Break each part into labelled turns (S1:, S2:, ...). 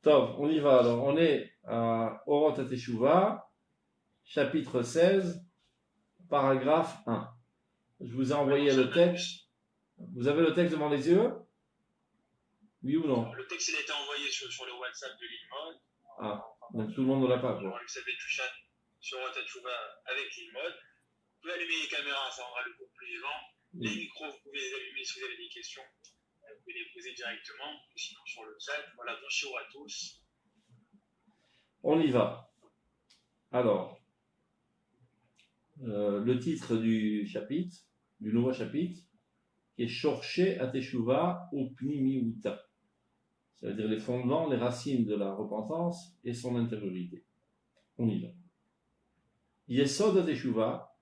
S1: Top, on y va. Alors, on est à Orot HaTeshuvah, chapitre 16, paragraphe 1. Je vous ai envoyé le texte. Vous avez le texte devant les yeux? Oui ou non?
S2: Le texte il a été envoyé sur le WhatsApp de l'Ilmod.
S1: Ah, donc tout le monde ne l'a pas, quoi.
S2: Alors, le savez Touchan sur Orot HaTeshuvah avec l'Ilmod. Vous pouvez allumer les caméras, ça rendra le cours plus vivant. Les micros, vous pouvez les allumer si vous avez des questions. Vous pouvez les poser directement, ou sinon sur le chat. Voilà, bonjour à tous.
S1: On y va. Alors, le titre du chapitre, du nouveau chapitre, qui est Shorshei HaTeshuvah Upnimiuta. Ça veut dire les fondements, les racines de la repentance et son intériorité. On y va. Yesod HaTeshuvah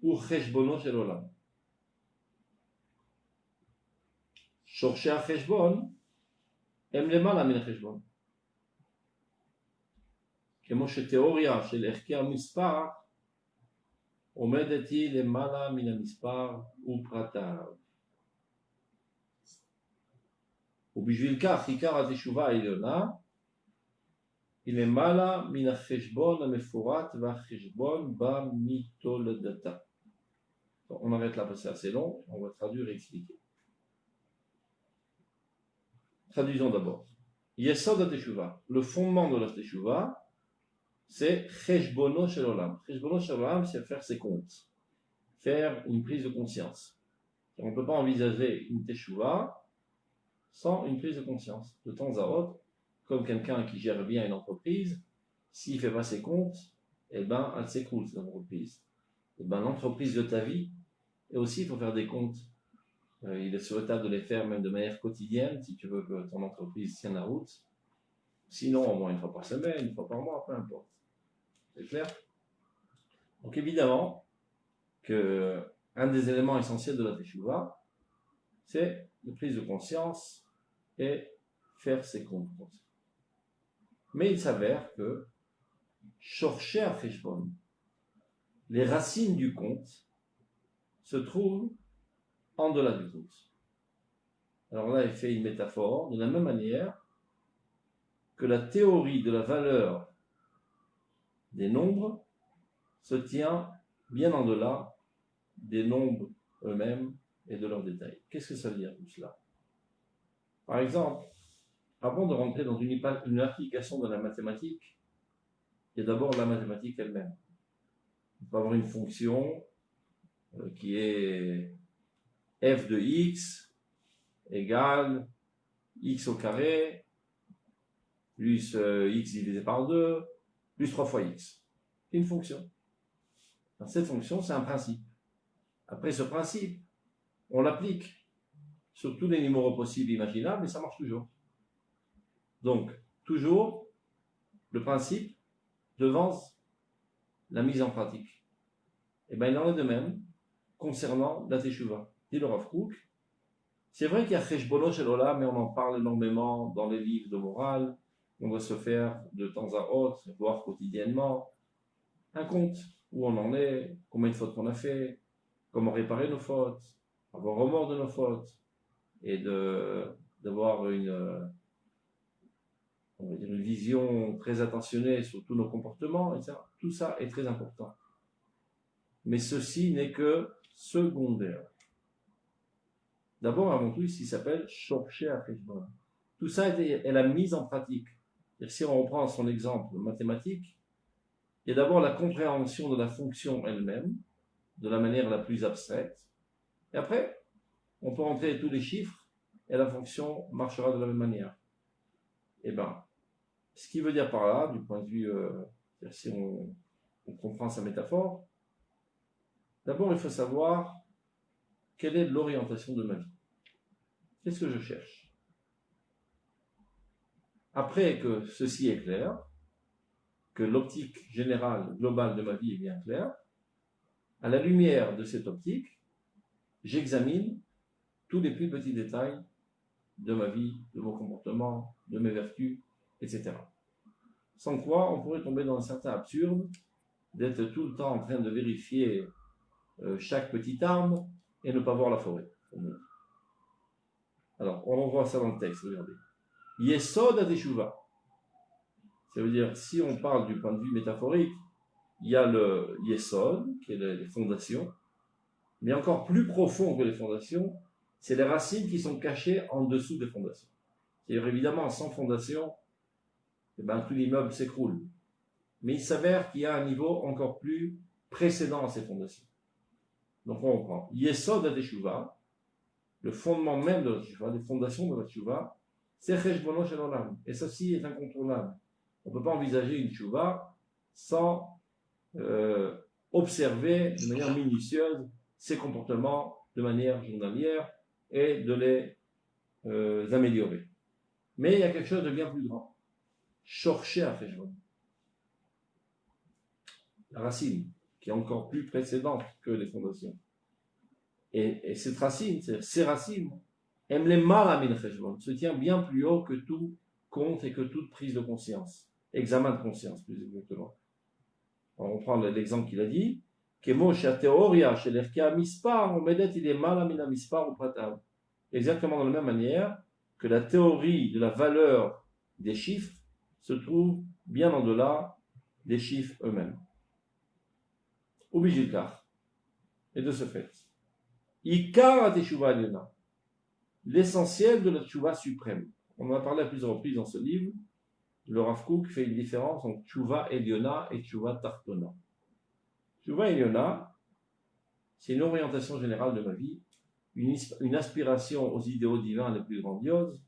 S1: ou Cheshbono Shel Olam. שורשי החשבון הם למעלה מן החשבון. כמו שתיאוריה של ערכי המספר עומדת היא למעלה מן המספר ופרטיו. ובשביל כך עיקר התשובה העליונה היא למעלה מן החשבון המפורט והחשבון בא מתולדתה. On arrête là parce que c'est assez long, on va traduire et expliquer. Traduisons d'abord. Yesod HaTeshuvah. Le fondement de la Teshuvah, c'est Cheshbono Shel Olam. Cheshbono Shel Olam, c'est faire ses comptes. Faire une prise de conscience. On ne peut pas envisager une Teshuvah sans une prise de conscience. De temps à autre, comme quelqu'un qui gère bien une entreprise, s'il ne fait pas ses comptes, eh ben, elle s'écroule, cette entreprise. Eh ben, l'entreprise de ta vie, et aussi, il faut faire des comptes. Il est souhaitable de les faire même de manière quotidienne, si tu veux que ton entreprise tienne la route. Sinon, au moins une fois par semaine, une fois par mois, peu importe. C'est clair? Donc évidemment, un des éléments essentiels de la Teshuvah, c'est la prise de conscience et faire ses comptes. Mais il s'avère que Shorshei HaCheshbon, les racines du compte, se trouvent en delà du compte. Alors là, il fait une métaphore de la même manière que la théorie de la valeur des nombres se tient bien en delà des nombres eux-mêmes et de leurs détails. Qu'est-ce que ça veut dire tout cela? Par exemple, avant de rentrer dans une application de la mathématique, il y a d'abord la mathématique elle-même. On peut avoir une fonction qui est f de x égale x au carré plus x divisé par 2 plus 3 fois x. C'est une fonction. Alors, cette fonction, c'est un principe. Après ce principe, on l'applique sur tous les numéros possibles et imaginables et ça marche toujours. Donc, toujours, le principe devance la mise en pratique. Et bien, il en est de même concernant la Teshuvah. Dit le Rav Kook, c'est vrai qu'il y a Cheshbono Shel Olam, mais on en parle énormément dans les livres de morale. On doit se faire de temps à autre, voire quotidiennement, un compte où on en est, combien de fautes qu'on a fait, comment réparer nos fautes, avoir remords de nos fautes, et d'avoir une vision très attentionnée sur tous nos comportements, etc. Tout ça est très important. Mais ceci n'est que secondaire. D'abord, avant tout, ici, il s'appelle Shorshei HaCheshbon. Tout ça est la mise en pratique. Si on reprend son exemple mathématique, il y a d'abord la compréhension de la fonction elle-même, de la manière la plus abstraite, et après, on peut rentrer tous les chiffres, et la fonction marchera de la même manière. Eh bien, ce qui veut dire par là, du point de vue, si on comprend sa métaphore, d'abord, il faut savoir quelle est l'orientation de ma vie. Qu'est-ce que je cherche? Après que ceci est clair, que l'optique générale, globale de ma vie est bien claire, à la lumière de cette optique, j'examine tous les plus petits détails de ma vie, de mon comportement, de mes vertus, etc. Sans quoi, on pourrait tomber dans un certain absurde d'être tout le temps en train de vérifier chaque petit arbre et ne pas voir la forêt. Alors, on voit ça dans le texte, regardez. Yesod HaTeshuva. Ça veut dire, si on parle du point de vue métaphorique, il y a le Yesod, qui est les fondations, mais encore plus profond que les fondations, c'est les racines qui sont cachées en dessous des fondations. C'est-à-dire, évidemment, sans fondation, eh ben, tout l'immeuble s'écroule. Mais il s'avère qu'il y a un niveau encore plus précédent à ces fondations. Donc on reprend. Yesod HaTeshuva, le fondement même de la Teshuva, les fondations de la Teshuva, c'est Cheshbono Shel Olam. Et ceci est incontournable. On ne peut pas envisager une Teshuva sans observer de manière minutieuse ses comportements de manière journalière et de les améliorer. Mais il y a quelque chose de bien plus grand. Shorché à Cheshbon. La racine, qui est encore plus précédente que les fondations. Et cette racine, ces racines, se tient bien plus haut que tout compte et que toute prise de conscience. Examen de conscience, plus exactement. Alors, on prend l'exemple qu'il a dit. Exactement de la même manière que la théorie de la valeur des chiffres se trouve bien en delà des chiffres eux-mêmes. Ubijilkar. Et de ce fait, Ikar Teshuva Eliona, l'essentiel de la Teshuva suprême. On en a parlé à plusieurs reprises dans ce livre. Le Rav Kook fait une différence entre Teshuva Eliona et Teshuva Tartona. Teshuva Eliona, c'est une orientation générale de ma vie, une aspiration aux idéaux divins les plus grandioses,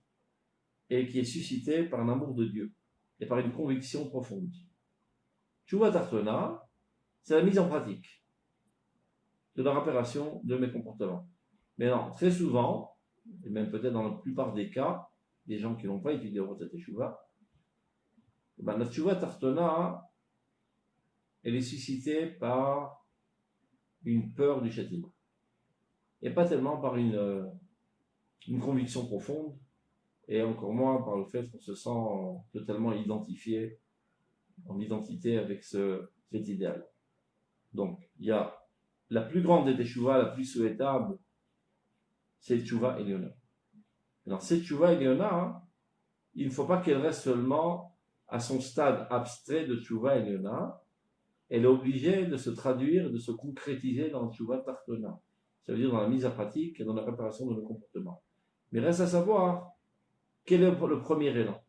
S1: et qui est suscitée par un amour de Dieu et par une conviction profonde. Teshuva Tartona, c'est la mise en pratique de la réparation de mes comportements. Mais non, très souvent, et même peut-être dans la plupart des cas, des gens qui n'ont pas étudié Rotat Teshuva, la Teshuva Tartona, elle est suscitée par une peur du châtiment. Et pas tellement par une conviction profonde, et encore moins par le fait qu'on se sent totalement identifié, en identité avec cet idéal. Donc, il y a la plus grande des Teshuvah, la plus souhaitable, c'est Teshuva Eliona. Alors, cette Teshuva Eliona, il ne faut pas qu'elle reste seulement à son stade abstrait de Teshuva Eliona. Elle est obligée de se traduire, de se concrétiser dans Teshuva Tartona. Ça veut dire dans la mise à pratique et dans la préparation de nos comportements. Mais reste à savoir, quel est le premier élan?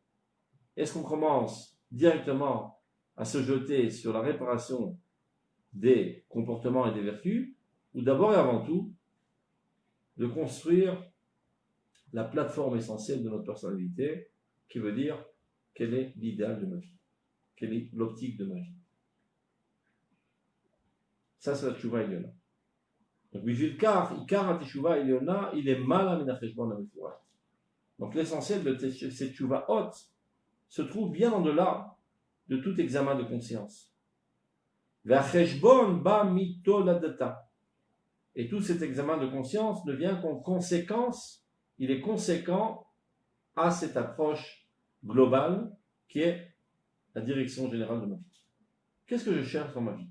S1: Est-ce qu'on commence directement à se jeter sur la réparation des comportements et des vertus, ou d'abord et avant tout, de construire la plateforme essentielle de notre personnalité, qui veut dire quel est l'idéal de ma vie, quelle est l'optique de ma vie. Ça, c'est la Teshuva Eliona. Donc, Ikar Teshuva Eliona, il est mal à Menacheshbon Amefurat. Donc, l'essentiel de cette Teshuva haute se trouve bien en delà de tout examen de conscience. Et tout cet examen de conscience ne vient qu'en conséquence, il est conséquent à cette approche globale qui est la direction générale de ma vie. Qu'est-ce que je cherche dans ma vie?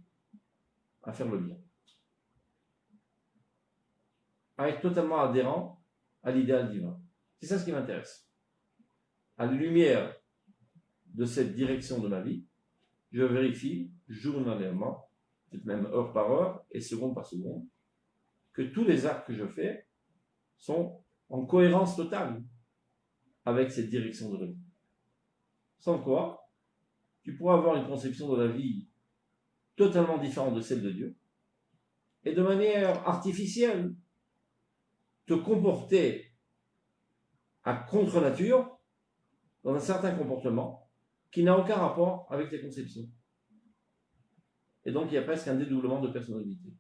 S1: À faire le bien. À être totalement adhérent à l'idéal divin. C'est ça ce qui m'intéresse. À la lumière de cette direction de ma vie, je vérifie journalièrement, peut-être même heure par heure et seconde par seconde, que tous les actes que je fais sont en cohérence totale avec cette direction de la vie. Sans quoi, tu pourras avoir une conception de la vie totalement différente de celle de Dieu et de manière artificielle te comporter à contre-nature dans un certain comportement qui n'a aucun rapport avec tes conceptions. Et donc, il y a presque un dédoublement de personnalité.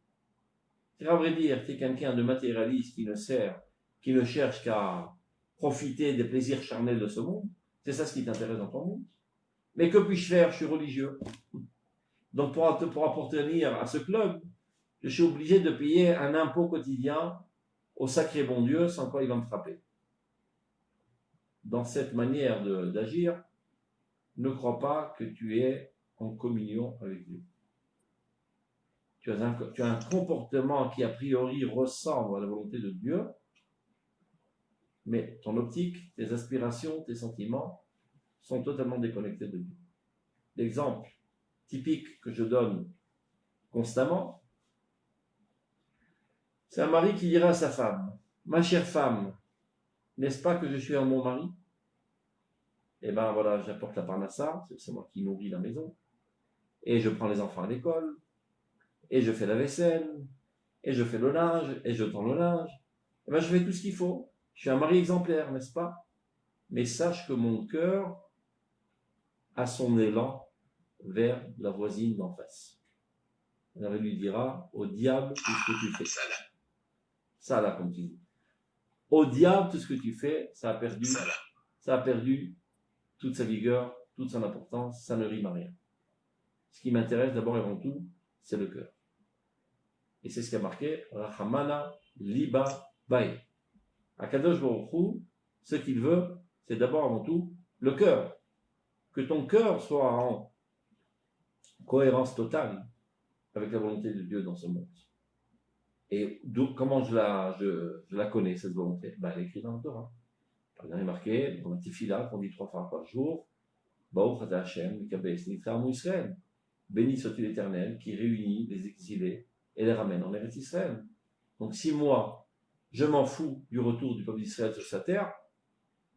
S1: C'est à vrai dire, tu es quelqu'un de matérialiste qui ne cherche qu'à profiter des plaisirs charnels de ce monde. C'est ça ce qui t'intéresse dans ton monde. Mais que puis-je faire? Je suis religieux. Donc, pour appartenir à ce club, je suis obligé de payer un impôt quotidien au sacré bon Dieu, sans quoi il va me frapper. Dans cette manière d'agir, ne crois pas que tu es en communion avec Dieu. Tu as un comportement qui a priori ressemble à la volonté de Dieu, mais ton optique, tes aspirations, tes sentiments sont totalement déconnectés de Dieu. L'exemple typique que je donne constamment, c'est un mari qui dira à sa femme, ma chère femme, n'est-ce pas que je suis un bon mari? Eh bien voilà, j'apporte la parnassa, c'est moi qui nourris la maison, et je prends les enfants à l'école, et je fais la vaisselle, et je fais le linge, et je tends le linge. Eh bien je fais tout ce qu'il faut. Je suis un mari exemplaire, n'est-ce pas? Mais sache que mon cœur a son élan vers la voisine d'en face. Alors il lui dira, au diable tout ce que tu fais. Ça là, comme tu dis. Au diable tout ce que tu fais, ça a perdu toute sa vigueur, toute son importance, ça ne rime à rien. Ce qui m'intéresse d'abord et avant tout, c'est le cœur. Et c'est ce qui a marqué Rachamana Liba Bae. Akadosh Baruch Hu, ce qu'il veut, c'est d'abord avant tout le cœur. Que ton cœur soit en cohérence totale avec la volonté de Dieu dans ce monde. Et comment je la connais, cette volonté? Elle est écrite dans le Torah. Il est marqué dans la Tefila, qu'on dit 3 fois par jour, Baruch Ata Hashem, Mikabes Nitra Amu Israël. Béni soit-il l'Éternel qui réunit les exilés et les ramène en Eretz Israël. Donc si moi, je m'en fous du retour du peuple d'Israël sur sa terre,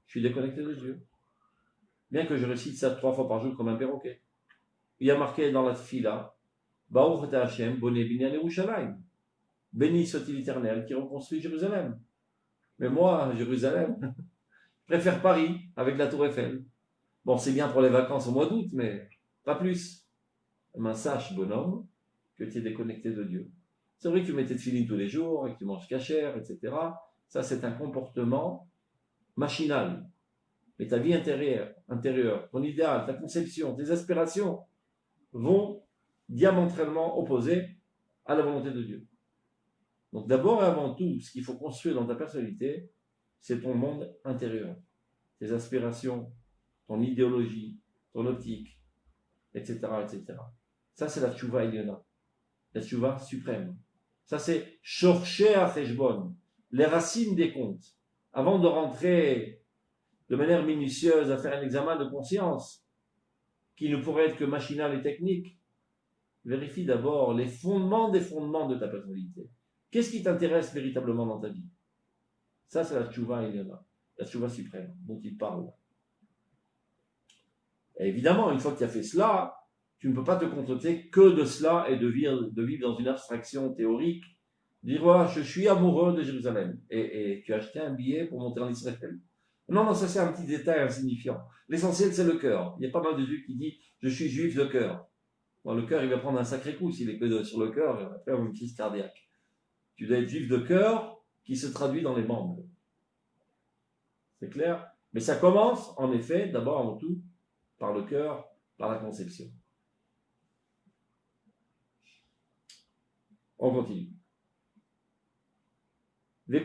S1: je suis déconnecté de Dieu. Bien que je récite ça 3 fois par jour comme un perroquet. Il y a marqué dans la Tefila, Baruch Ata Hashem, Boné Binyan Yerushalayim. Béni soit-il l'Éternel qui reconstruit Jérusalem. Mais moi, Jérusalem, je préfère Paris avec la Tour Eiffel. Bon, c'est bien pour les vacances au mois d'août, mais pas plus. Mais sache, bonhomme, que tu es déconnecté de Dieu. C'est vrai que tu mets tes filines tous les jours, et que tu manges cachère, etc. Ça, c'est un comportement machinal. Mais ta vie intérieure, ton idéal, ta conception, tes aspirations vont diamétralement opposer à la volonté de Dieu. Donc d'abord et avant tout, ce qu'il faut construire dans ta personnalité, c'est ton monde intérieur. Tes aspirations, ton idéologie, ton optique, etc. etc. Ça, c'est la tchouva Eliona, la tchouva suprême. Ça, c'est Shorshei HaCheshbon, les racines des comptes. Avant de rentrer de manière minutieuse à faire un examen de conscience, qui ne pourrait être que machinal et technique, vérifie d'abord les fondements des fondements de ta personnalité. Qu'est-ce qui t'intéresse véritablement dans ta vie? Ça, c'est la tchouva Eliona, la tchouva suprême dont il parle. Et évidemment, une fois que tu as fait cela, tu ne peux pas te contenter que de cela et de vivre dans une abstraction théorique. Dire, voilà, je suis amoureux de Jérusalem. Et tu as acheté un billet pour monter en Israël. Non, ça c'est un petit détail insignifiant. L'essentiel, c'est le cœur. Il y a pas mal de juifs qui disent, je suis juif de cœur. Bon, le cœur, il va prendre un sacré coup s'il est que sur le cœur, il va faire une crise cardiaque. Tu dois être juif de cœur qui se traduit dans les membres. C'est clair? Mais ça commence, en effet, d'abord avant tout, par le cœur, par la conception. On continue. Là,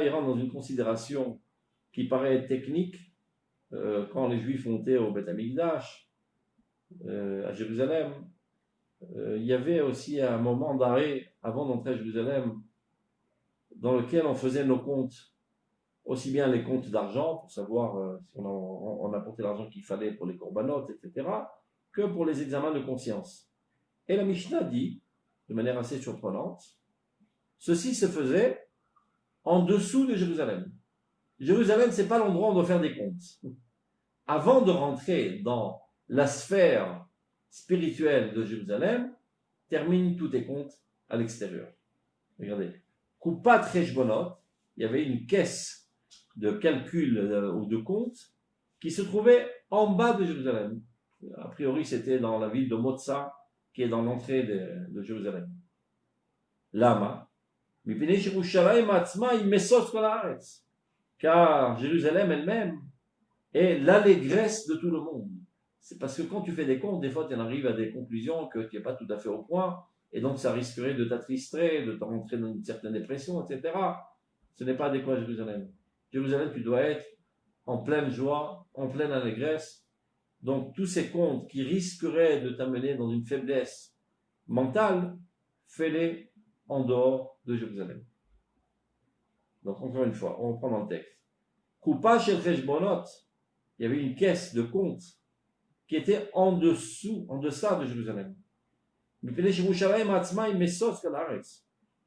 S1: il rentre dans une considération qui paraît technique. Quand les Juifs montaient au Beth Amikdash, à Jérusalem, il y avait aussi un moment d'arrêt avant d'entrer à Jérusalem dans lequel on faisait nos comptes, aussi bien les comptes d'argent pour savoir si on apportait l'argent qu'il fallait pour les corbanotes, etc., que pour les examens de conscience. Et la Mishnah dit, de manière assez surprenante, ceci se faisait en dessous de Jérusalem. Jérusalem, c'est pas l'endroit où on doit faire des comptes. Avant de rentrer dans la sphère spirituelle de Jérusalem, termine tous tes comptes à l'extérieur. Regardez. Kupat Cheshbonot, il y avait une caisse de calcul ou de compte qui se trouvait en bas de Jérusalem. A priori, c'était dans la ville de Motza, qui est dans l'entrée de Jérusalem. Lama. Car Jérusalem elle-même est l'allégresse de tout le monde. C'est parce que quand tu fais des comptes, des fois tu en arrives à des conclusions que tu n'es pas tout à fait au point, et donc ça risquerait de t'attrister, de t'entrer dans une certaine dépression, etc. Ce n'est pas adéquat à Jérusalem. Jérusalem, tu dois être en pleine joie, en pleine allégresse. Donc tous ces comptes qui risqueraient de t'amener dans une faiblesse mentale, fais-les en dehors de Jérusalem. Donc, encore une fois, on reprend dans le texte. Coupa chez le Cheshbonot, il y avait une caisse de compte qui était en deçà de Jérusalem.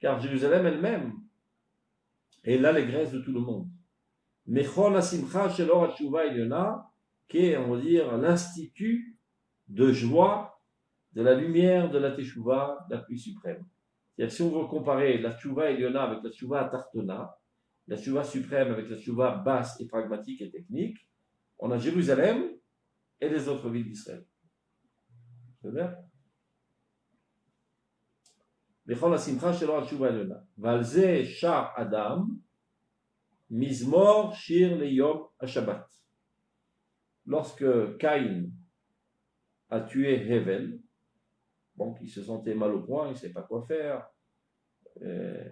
S1: Car Jérusalem elle-même est l'allégresse de tout le monde. Mechol Asimcha Shelor Hatshuva Eliona, qui est, on va dire, l'institut de joie de la lumière de la Teshuvah la plus suprême. C'est-à-dire, si on veut comparer la Teshuvah Eliona avec la Teshuvah Tartona, la Teshuvah suprême avec la Teshuvah basse et pragmatique et technique, on a Jérusalem et les autres villes d'Israël. C'est bien? Bechol Asimcha Shelor Hatshuva Eliona. Valze Shar Adam, Mizmor Shir Leyom HaShabbat. Lorsque Caïn a tué Hevel, bon, il se sentait mal au point, il ne savait pas quoi faire. Et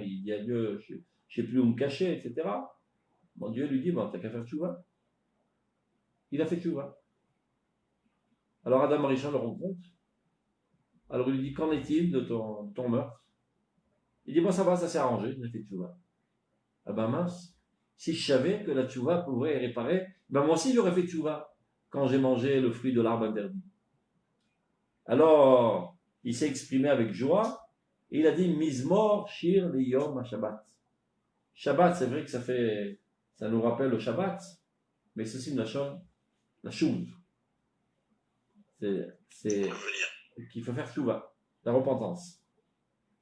S1: il dit à Dieu, je ne sais plus où me cacher, etc. Bon, Dieu lui dit, bon, t'as qu'à faire tchouva. Il a fait tchouva. Alors Adam Arishon le rencontre. Alors il lui dit, qu'en est-il de ton meurtre? Il dit, bon, ça va, ça s'est arrangé, il a fait tchouva. Ah ben mince, si je savais que la tchouva pourrait réparer, ben moi aussi j'aurais fait tchouva quand j'ai mangé le fruit de l'arbre interdit. Alors, il s'est exprimé avec joie, et il a dit, Mizmor Shir Liyom HaShabbat. Shabbat, c'est vrai que ça nous rappelle le Shabbat, mais c'est aussi la chouve. C'est qu'il faut faire tchouva, la repentance.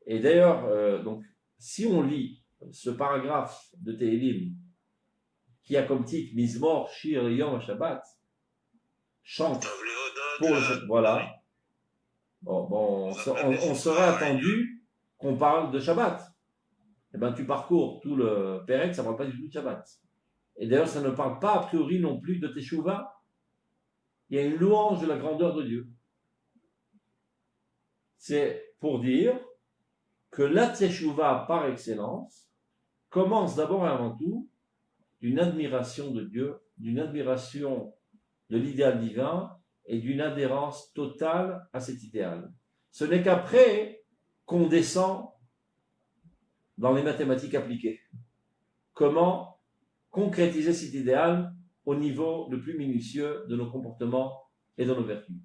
S1: Et d'ailleurs, donc, si on lit ce paragraphe de Tehillim, qui a comme titre Mizmor Shir Yom Shabbat, chante pour le voilà. Bon, on serait attendu qu'on parle de Shabbat. Eh bien, tu parcours tout le Pérec, ça ne parle pas du tout de Shabbat. Et d'ailleurs, ça ne parle pas a priori non plus de Teshuvah. Il y a une louange de la grandeur de Dieu. C'est pour dire que la Teshuvah par excellence commence d'abord et avant tout d'une admiration de Dieu, d'une admiration de l'idéal divin et d'une adhérence totale à cet idéal. Ce n'est qu'après qu'on descend dans les mathématiques appliquées. Comment concrétiser cet idéal au niveau le plus minutieux de nos comportements et de nos vertus.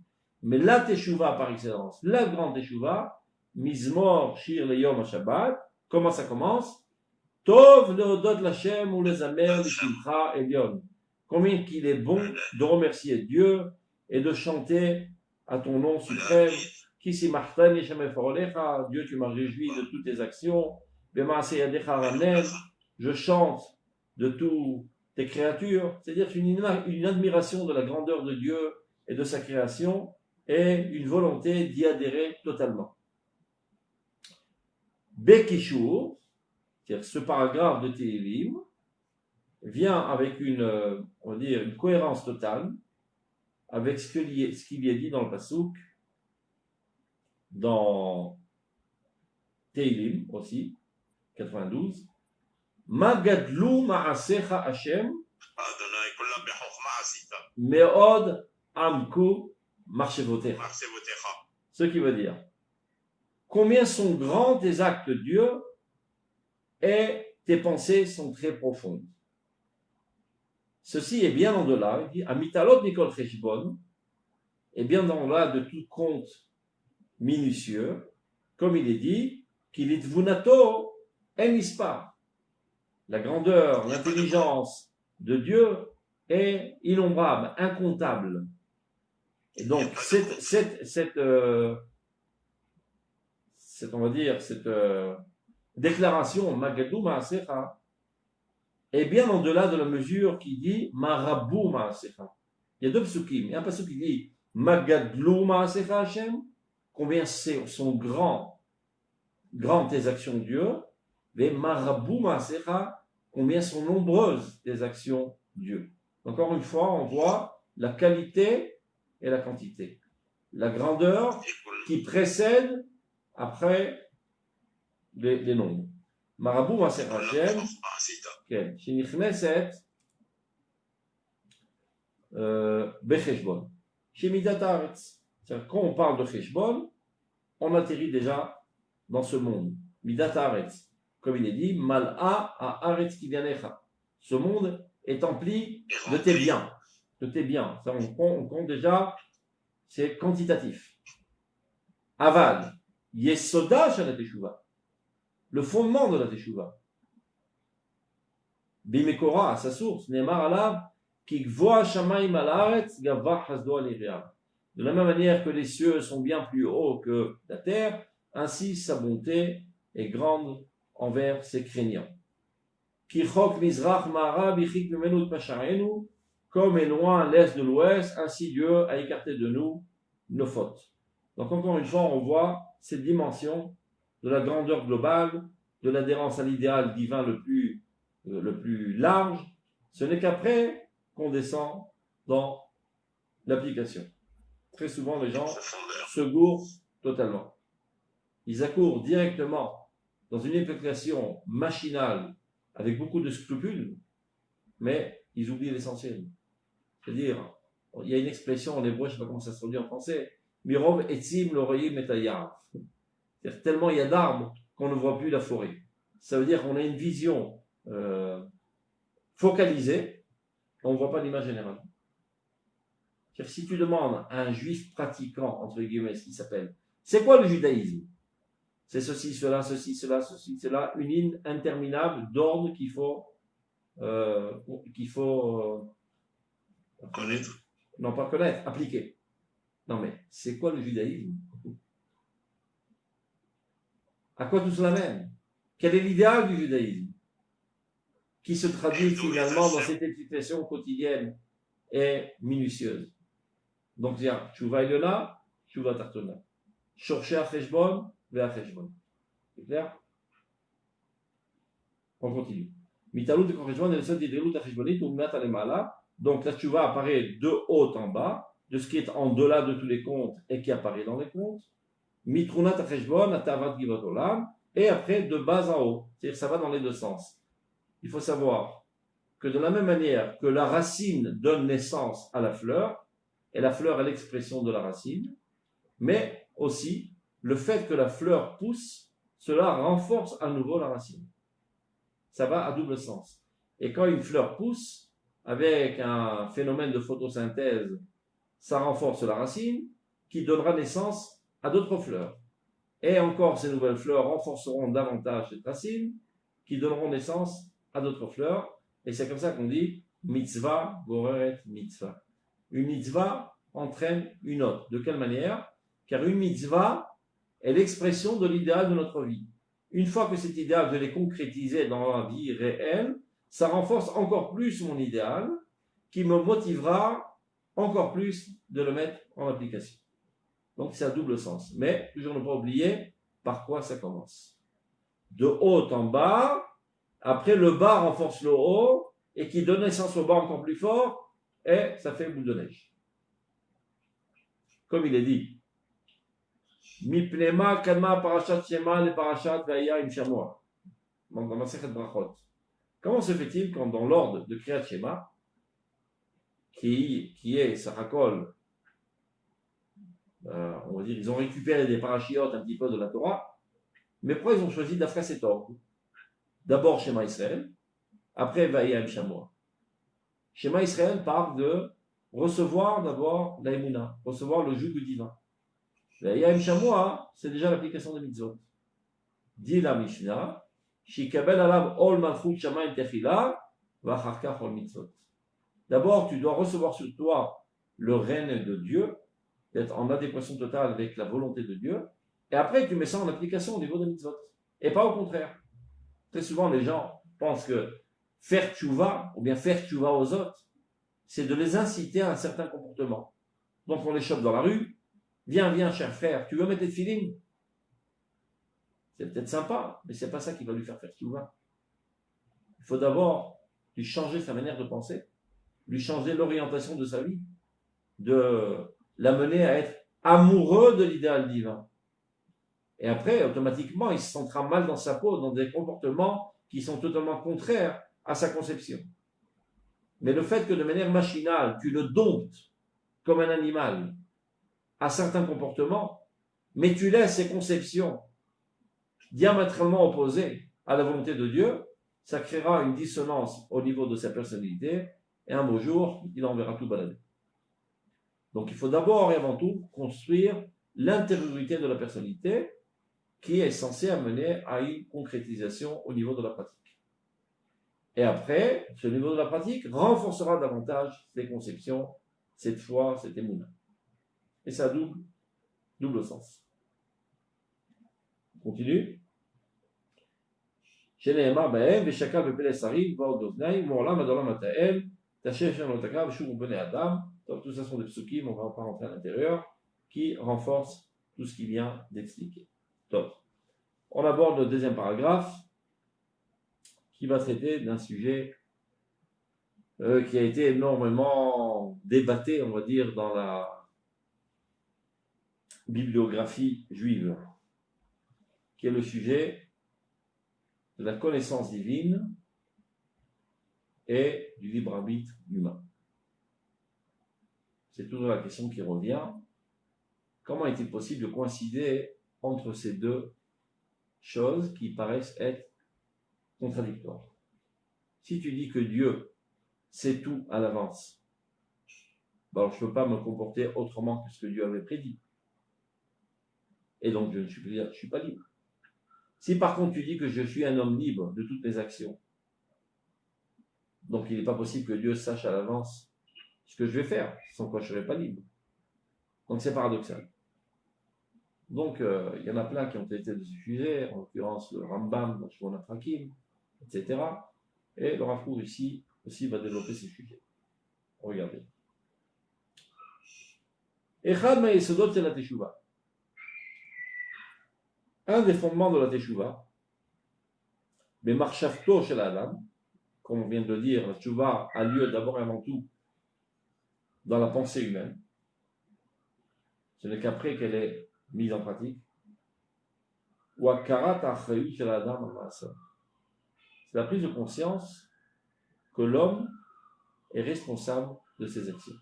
S1: Mais la Teshuvah par excellence, la grande Teshuvah, Mizmor Shir Leyom HaShabbat, comment ça commence? Tov leodot l'Hashem ou les amer l'Ishimcha Elion. Combien qu'il est bon de remercier Dieu et de chanter à ton nom suprême. Kisi martan Yeshem Eforecha, Dieu tu m'as réjoui de toutes tes actions. Bemaase Yadecha Ranem, je chante de toutes tes créatures. C'est-à-dire une admiration de la grandeur de Dieu et de sa création et une volonté d'y adhérer totalement. Bekishur, c'est-à-dire ce paragraphe de Tehillim, vient avec une cohérence totale avec ce qu'il y est dit dans le Passouk, dans Tehillim aussi, 92. Magadlu ma'asecha Hashem, me'od amku marchevotecha. Ce qui veut dire, combien sont grands tes actes de Dieu et tes pensées sont très profondes. Ceci est bien en delà, il dit, Amitalot Nikol Cheshbon, est bien en delà de tout compte minutieux, comme il est dit, qu'il est Vunato en ispar. La grandeur, l'intelligence de Dieu est innombrable, incontable. Et donc, cette déclaration, Magadou Ma'asecha, est bien en-delà de la mesure qui dit Marabou Ma'asecha. Il y a deux psukim. Il y a un psukim qui dit Magadlou Ma'asecha Hashem, combien sont grands tes actions de Dieu, mais Marabou Ma'asecha, combien sont nombreuses tes actions de Dieu. Encore une fois, on voit la qualité et la quantité. La grandeur qui précède après les nombres. Marabou Ma'asecha Hashem, שנכנסת בחשבון, שמידת הארץ. C'est-à-dire, quand on parle de Cheshbon, on atterrit déjà dans ce monde. Midat haaretz. Comme il est dit, mal'a haaretz kidyanecha. Ce monde est empli de tes biens. De tes biens. Ça, on compte déjà, c'est quantitatif. Aval, yesoda shel teshuva. Le fondement de la teshuva. Bimekora, à sa source, Neymar alav, ki gvoa shamayim al haaretz gava hasdo al iriam. De la même manière que les cieux sont bien plus hauts que la terre, ainsi sa bonté est grande envers ses craignants. Comme est loin l'est de l'ouest, ainsi Dieu a écarté de nous nos fautes. Donc encore une fois, on voit cette dimension de la grandeur globale, de l'adhérence à l'idéal divin le plus large. Ce n'est qu'après qu'on descend dans l'application. Très souvent, les gens se gourrent totalement. Ils accourent directement dans une application machinale avec beaucoup de scrupules, mais ils oublient l'essentiel. C'est-à-dire, il y a une expression en hébreu, je ne sais pas comment ça se traduit en français, Mirov etzim l'oreillim etayar. C'est-à-dire tellement il y a d'arbres qu'on ne voit plus la forêt. Ça veut dire qu'on a une vision focalisée, on ne voit pas l'image générale. C'est-à-dire, si tu demandes à un juif pratiquant, entre guillemets, ce qu'il s'appelle, c'est quoi le judaïsme? C'est ceci, cela, ceci, cela, ceci, cela, une ligne interminable d'ordre qu'il faut
S2: connaître.
S1: Non, pas connaître, appliquer. Non, mais c'est quoi le judaïsme? À quoi tout cela mène? Quel est l'idéal du judaïsme? Qui se traduit finalement dans cette explication quotidienne et minutieuse. Donc, il y a Tchouva Elona, Tchouva Tartona. Shorché Acheshbon, Ve'acheshbon. C'est clair? On continue. Mitalut et Acheshbon, et le seul d'Idrelut Acheshbonit, ou Mat Alemala. Donc, la Tchouva apparaît de haut en bas, de ce qui est en delà de tous les comptes et qui apparaît dans les comptes. Mitrunat Acheshbon, Atavat Givot Olam. Et après, de bas en haut. C'est-à-dire, ça va dans les deux sens. Il faut savoir que de la même manière que la racine donne naissance à la fleur, et la fleur est l'expression de la racine, mais aussi le fait que la fleur pousse, cela renforce à nouveau la racine. Ça va à double sens. Et quand une fleur pousse, avec un phénomène de photosynthèse, ça renforce la racine, qui donnera naissance à d'autres fleurs. Et encore, ces nouvelles fleurs renforceront davantage cette racine, qui donneront naissance à d'autres fleurs. Et c'est comme ça qu'on dit mitzvah goreret mitzvah. Une mitzvah entraîne une autre. De quelle manière? Car une mitzvah est l'expression de l'idéal de notre vie. Une fois que cet idéal, je l'ai concrétisé dans la vie réelle, ça renforce encore plus mon idéal, qui me motivera encore plus de le mettre en application. Donc c'est à double sens. Mais toujours ne pas oublier par quoi ça commence. De haut en bas, après le bas renforce le haut, et qui donne naissance au bas encore plus fort, et ça fait boule de neige. Comme il est dit, Mipnema kadma parashat shema le parashat vaya im shamoa. Dans Masechet Brachot. Comment se fait-il quand dans l'ordre de Kriyat Shema, qui est Sarakol, on va dire, ils ont récupéré des parachiotes un petit peu de la Torah, mais pourquoi ils ont choisi d'Afka cet ordre? D'abord Shema Israël, après Vaya im shamoa. Shema Israël parle de recevoir d'abord la Emouna, recevoir le joug divin. Vaya im shamoa, c'est déjà l'application des mitzvot. Dit la Mishnah, Shikabel alav ol malchut shamayim techila, vacharkach ol mitzvot. D'abord, tu dois recevoir sur toi le règne de Dieu, d'être en adéquation totale avec la volonté de Dieu, et après tu mets ça en application au niveau des mitzvot. Et pas au contraire. Très souvent, les gens pensent que faire tchouva, ou bien faire tchouva aux autres, c'est de les inciter à un certain comportement. Donc on les chope dans la rue, viens, cher frère, tu veux mettre les filines? C'est peut-être sympa, mais c'est pas ça qui va lui faire tchouva. Il faut d'abord lui changer sa manière de penser, lui changer l'orientation de sa vie, de l'amener à être amoureux de l'idéal divin. Et après, automatiquement, il se sentira mal dans sa peau, dans des comportements qui sont totalement contraires à sa conception. Mais le fait que de manière machinale, tu le domptes comme un animal à certains comportements, mais tu laisses ses conceptions diamétralement opposé à la volonté de Dieu, ça créera une dissonance au niveau de sa personnalité, et un beau jour, il enverra tout balader. Donc il faut d'abord et avant tout construire l'intériorité de la personnalité qui est censée amener à une concrétisation au niveau de la pratique. Et après, ce niveau de la pratique renforcera davantage ces conceptions, cette foi, cette émouna. Et ça a double sens. On continue. שנאמר בהם, ושקל בפלא שרים, ועוד אוזניים, מעולם עד עולם אתה אל, תשב שם לא תקרא, ושובו בני אדם. Donc, tout ça sont des psukim, on ne va pas rentrer à l'intérieur, qui renforcent tout ce qui vient d'expliquer. Donc, on aborde le deuxième paragraphe, qui va traiter d'un sujet qui a été énormément débatté, on va dire, dans la bibliographie juive, qui est le sujet de la connaissance divine et du libre arbitre humain. C'est toujours la question qui revient. Comment est-il possible de coïncider entre ces deux choses qui paraissent être contradictoires? Si tu dis que Dieu sait tout à l'avance, alors je ne peux pas me comporter autrement que ce que Dieu avait prédit. Et donc je ne suis pas libre. Si par contre tu dis que je suis un homme libre de toutes mes actions, donc il n'est pas possible que Dieu sache à l'avance ce que je vais faire, sans quoi je ne serai pas libre. Donc c'est paradoxal. Donc il y en a plein qui ont été de ce sujet, en l'occurrence le Rambam, dans Shmona Prakim, etc. Et le Rav Kook ici aussi va développer ces sujets. Regardez. Echad ma'yesodot c'est la teshuva. Un des fondements de la teshuva, mais marchavto chez l'Adam, comme on vient de le dire, la teshuva a lieu d'abord et avant tout dans la pensée humaine. Ce n'est qu'après qu'elle est mise en pratique. Ou akarat achrayut chez l'Adam al-ma'aseh. C'est la prise de conscience que l'homme est responsable de ses actions.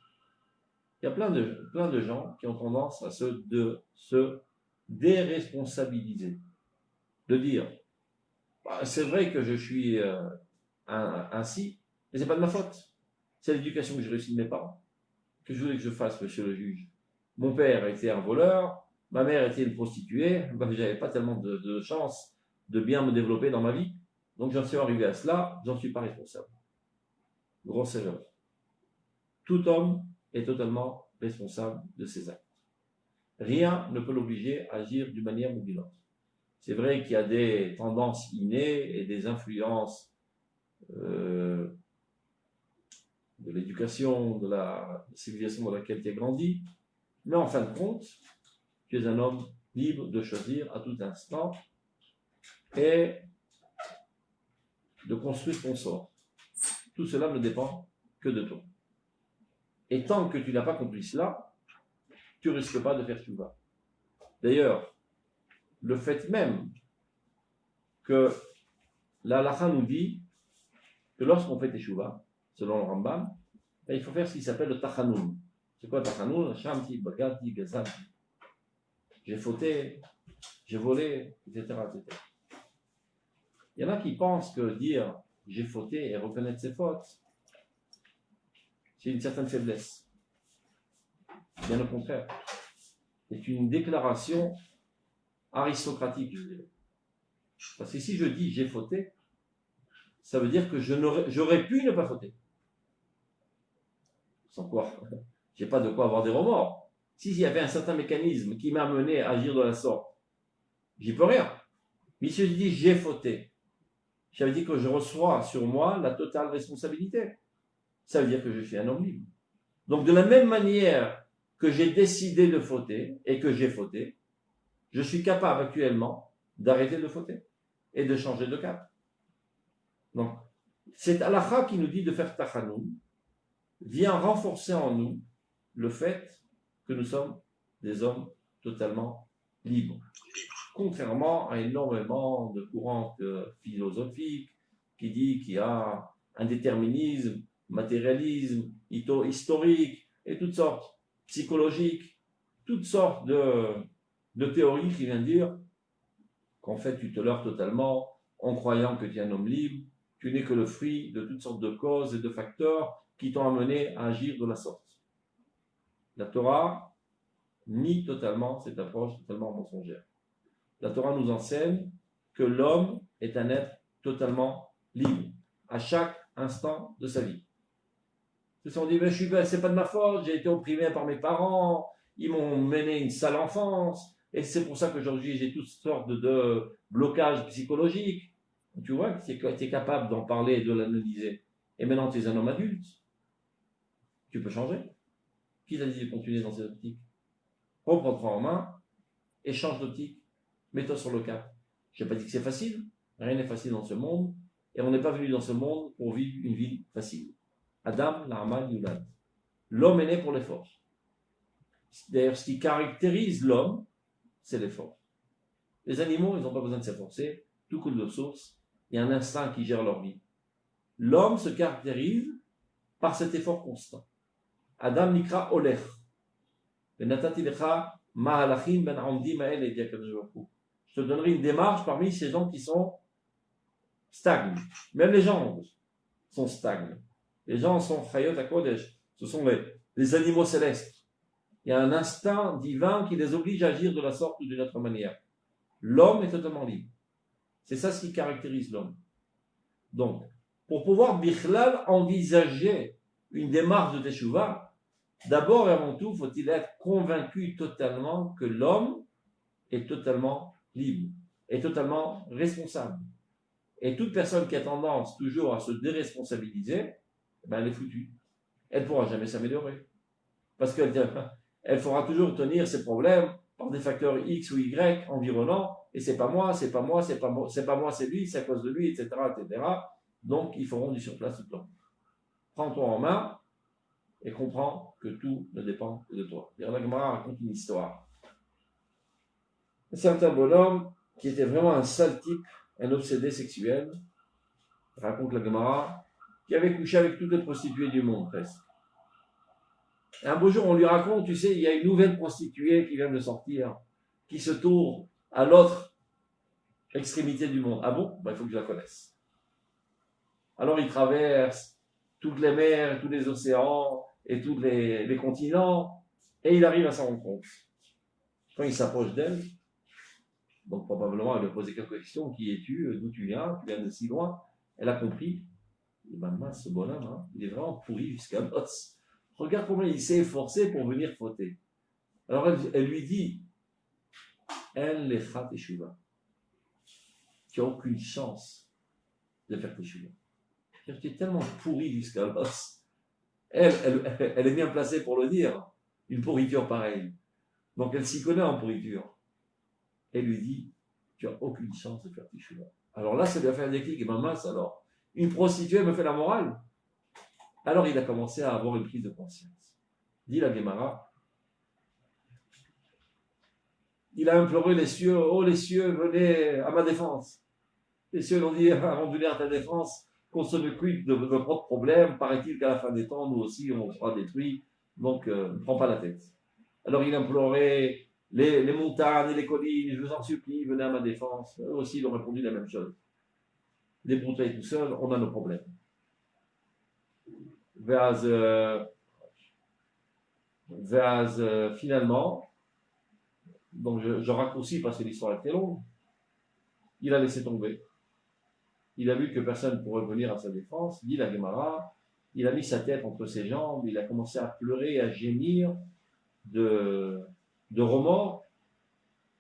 S1: Il y a plein de gens qui ont tendance à se déresponsabiliser, de dire c'est vrai que je suis ainsi, mais c'est pas de ma faute. C'est l'éducation que j'ai réussi de mes parents. Que je voulais que je fasse, monsieur le juge. Mon père était un voleur, ma mère était une prostituée, j'avais pas tellement de chance de bien me développer dans ma vie, donc j'en suis arrivé à cela, j'en suis pas responsable. Grosse erreur. Tout homme est totalement responsable de ses actes. Rien ne peut l'obliger à agir d'une manière ou d'une autre. C'est vrai qu'il y a des tendances innées et des influences de l'éducation, de la civilisation dans laquelle tu as grandi, mais en fin de compte, tu es un homme libre de choisir à tout instant et de construire ton sort. Tout cela ne dépend que de toi. Et tant que tu n'as pas compris cela, tu ne risques pas de faire tchouva. D'ailleurs, le fait même que la halakha nous dit que lorsqu'on fait tchouva, selon le Rambam, il faut faire ce qui s'appelle le tachanoun. C'est quoi le tachanoun? Shamti, bagati, gazati. J'ai fauté, j'ai volé, etc., etc. Il y en a qui pensent que dire j'ai fauté et reconnaître ses fautes, c'est une certaine faiblesse. Bien au contraire. C'est une déclaration aristocratique, je dirais. Parce que si je dis j'ai fauté, ça veut dire que j'aurais pu ne pas fauter. Sans quoi, j'ai pas de quoi avoir des remords. S'il y avait un certain mécanisme qui m'a amené à agir de la sorte, j'y peux rien. Mais si je dis j'ai fauté, ça veut dire que je reçois sur moi la totale responsabilité. Ça veut dire que je suis un homme libre. Donc de la même manière que j'ai décidé de fauter et que j'ai fauté, je suis capable actuellement d'arrêter de fauter et de changer de cap. Donc, cette halakha qui nous dit de faire tachanoun vient renforcer en nous le fait que nous sommes des hommes totalement libres. Contrairement à énormément de courants philosophiques qui disent qu'il y a un déterminisme, matérialisme, historique et toutes sortes, psychologiques, toutes sortes de théories qui viennent dire qu'en fait tu te leurres totalement en croyant que tu es un homme libre, tu n'es que le fruit de toutes sortes de causes et de facteurs qui t'ont amené à agir de la sorte. La Torah nie totalement cette approche totalement mensongère. La Torah nous enseigne que l'homme est un être totalement libre à chaque instant de sa vie. Ils se sont dit, c'est pas de ma faute, j'ai été opprimé par mes parents, ils m'ont mené une sale enfance, et c'est pour ça qu'aujourd'hui j'ai toutes sortes de blocages psychologiques. Tu vois que tu es capable d'en parler et de l'analyser. Et maintenant tu es un homme adulte. Tu peux changer. Qui t'a dit de continuer dans cette optique? Reprends-toi en main et change d'optique. Mets-toi sur le cap. Je n'ai pas dit que c'est facile. Rien n'est facile dans ce monde. Et on n'est pas venu dans ce monde pour vivre une vie facile. Adam, Na'aman, Yulad. L'homme est né pour l'effort. D'ailleurs, ce qui caractérise l'homme, c'est l'effort. Les animaux, ils n'ont pas besoin de s'efforcer. Tout coule de source. Il y a un instinct qui gère leur vie. L'homme se caractérise par cet effort constant. Adam nikra oler. Je te donnerai une démarche parmi ces gens qui sont stagnent. Même les gens sont stagnent. Les gens sont chayot hakodesh. Ce sont les animaux célestes. Il y a un instinct divin qui les oblige à agir de la sorte ou d'une autre manière. L'homme est totalement libre. C'est ça ce qui caractérise l'homme. Donc, pour pouvoir bichlal envisager une démarche de teshuva, d'abord et avant tout, faut-il être convaincu totalement que l'homme est totalement libre, est totalement responsable. Et toute personne qui a tendance toujours à se déresponsabiliser, elle est foutue. Elle ne pourra jamais s'améliorer. Parce qu'elle fera toujours tenir ses problèmes par des facteurs X ou Y environnants, et c'est pas moi, c'est pas moi, c'est pas moi, c'est lui, c'est à cause de lui, etc., etc. Donc, ils feront du surplace tout le temps. Prends-toi en main et comprends que tout ne dépend que de toi. La Gemara raconte une histoire. Un certain bonhomme qui était vraiment un sale type, un obsédé sexuel, raconte la Gemara, qui avait couché avec toutes les prostituées du monde presque. Et un beau jour, on lui raconte, tu sais, il y a une nouvelle prostituée qui vient de sortir, qui se tourne à l'autre extrémité du monde. Ah bon? Il faut que je la connaisse. Alors il traverse toutes les mers, tous les océans et tous les continents, et il arrive à sa rencontre. Quand il s'approche d'elle, donc probablement elle lui a posé quelques questions, qui es-tu, d'où tu viens de si loin, elle a compris, et ce bonhomme, il est vraiment pourri jusqu'à l'os. Regarde comment il s'est efforcé pour venir fauter. Alors elle lui dit, elle lecha teshuva. Tu n'as aucune chance de faire teshuva. Tu es tellement pourri jusqu'à l'os. Elle est bien placée pour le dire, une pourriture pareille. Donc elle s'y connaît en pourriture. Elle lui dit, tu n'as aucune chance de faire teshuva. Alors là, ça lui a fait un déclic. Et alors, une prostituée me fait la morale. Alors il a commencé à avoir une prise de conscience. Dit la Gemara. Il a imploré les cieux, oh les cieux, venez à ma défense. Les cieux l'ont dit, avant de venir à ta défense, qu'on se occupe de nos propres problèmes. Paraît-il qu'à la fin des temps, nous aussi, on sera détruits. Donc, ne prends pas la tête. Alors il implorait les montagnes et les collines, je vous en supplie, venez à ma défense. Eux aussi, ils ont répondu la même chose. Débrouille tout seul, on a nos problèmes. Finalement, donc je raccourcis parce que l'histoire était longue, il a laissé tomber. Il a vu que personne ne pourrait venir à sa défense, dit la Gemara, il a mis sa tête entre ses jambes, il a commencé à pleurer, à gémir de remords,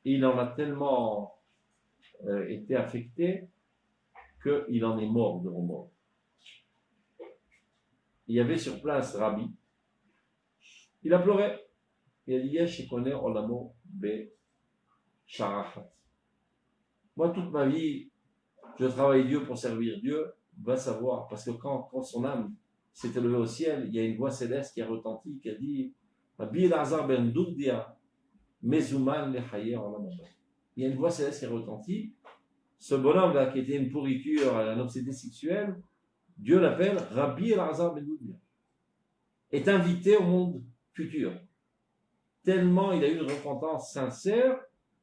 S1: et il en a tellement été affecté qu'il en est mort de remords. Il y avait sur place Rabbi. Il a pleuré. Il a dit, Yesh connaît Olamo be Sharachat. Moi, toute ma vie, je travaille Dieu pour servir Dieu. Va savoir, parce que quand son âme s'est élevée au ciel, il y a une voix céleste qui a retenti, qui a dit, Rabbi Elazar ben Doudia, Mezuman le Haye Olamo. Il y a une voix céleste qui a retenti. Ce bonhomme-là, qui était une pourriture, un obsédé sexuel, Dieu l'appelle Rabbi Elazar ben Doudia, est invité au monde futur. Tellement il a eu une repentance sincère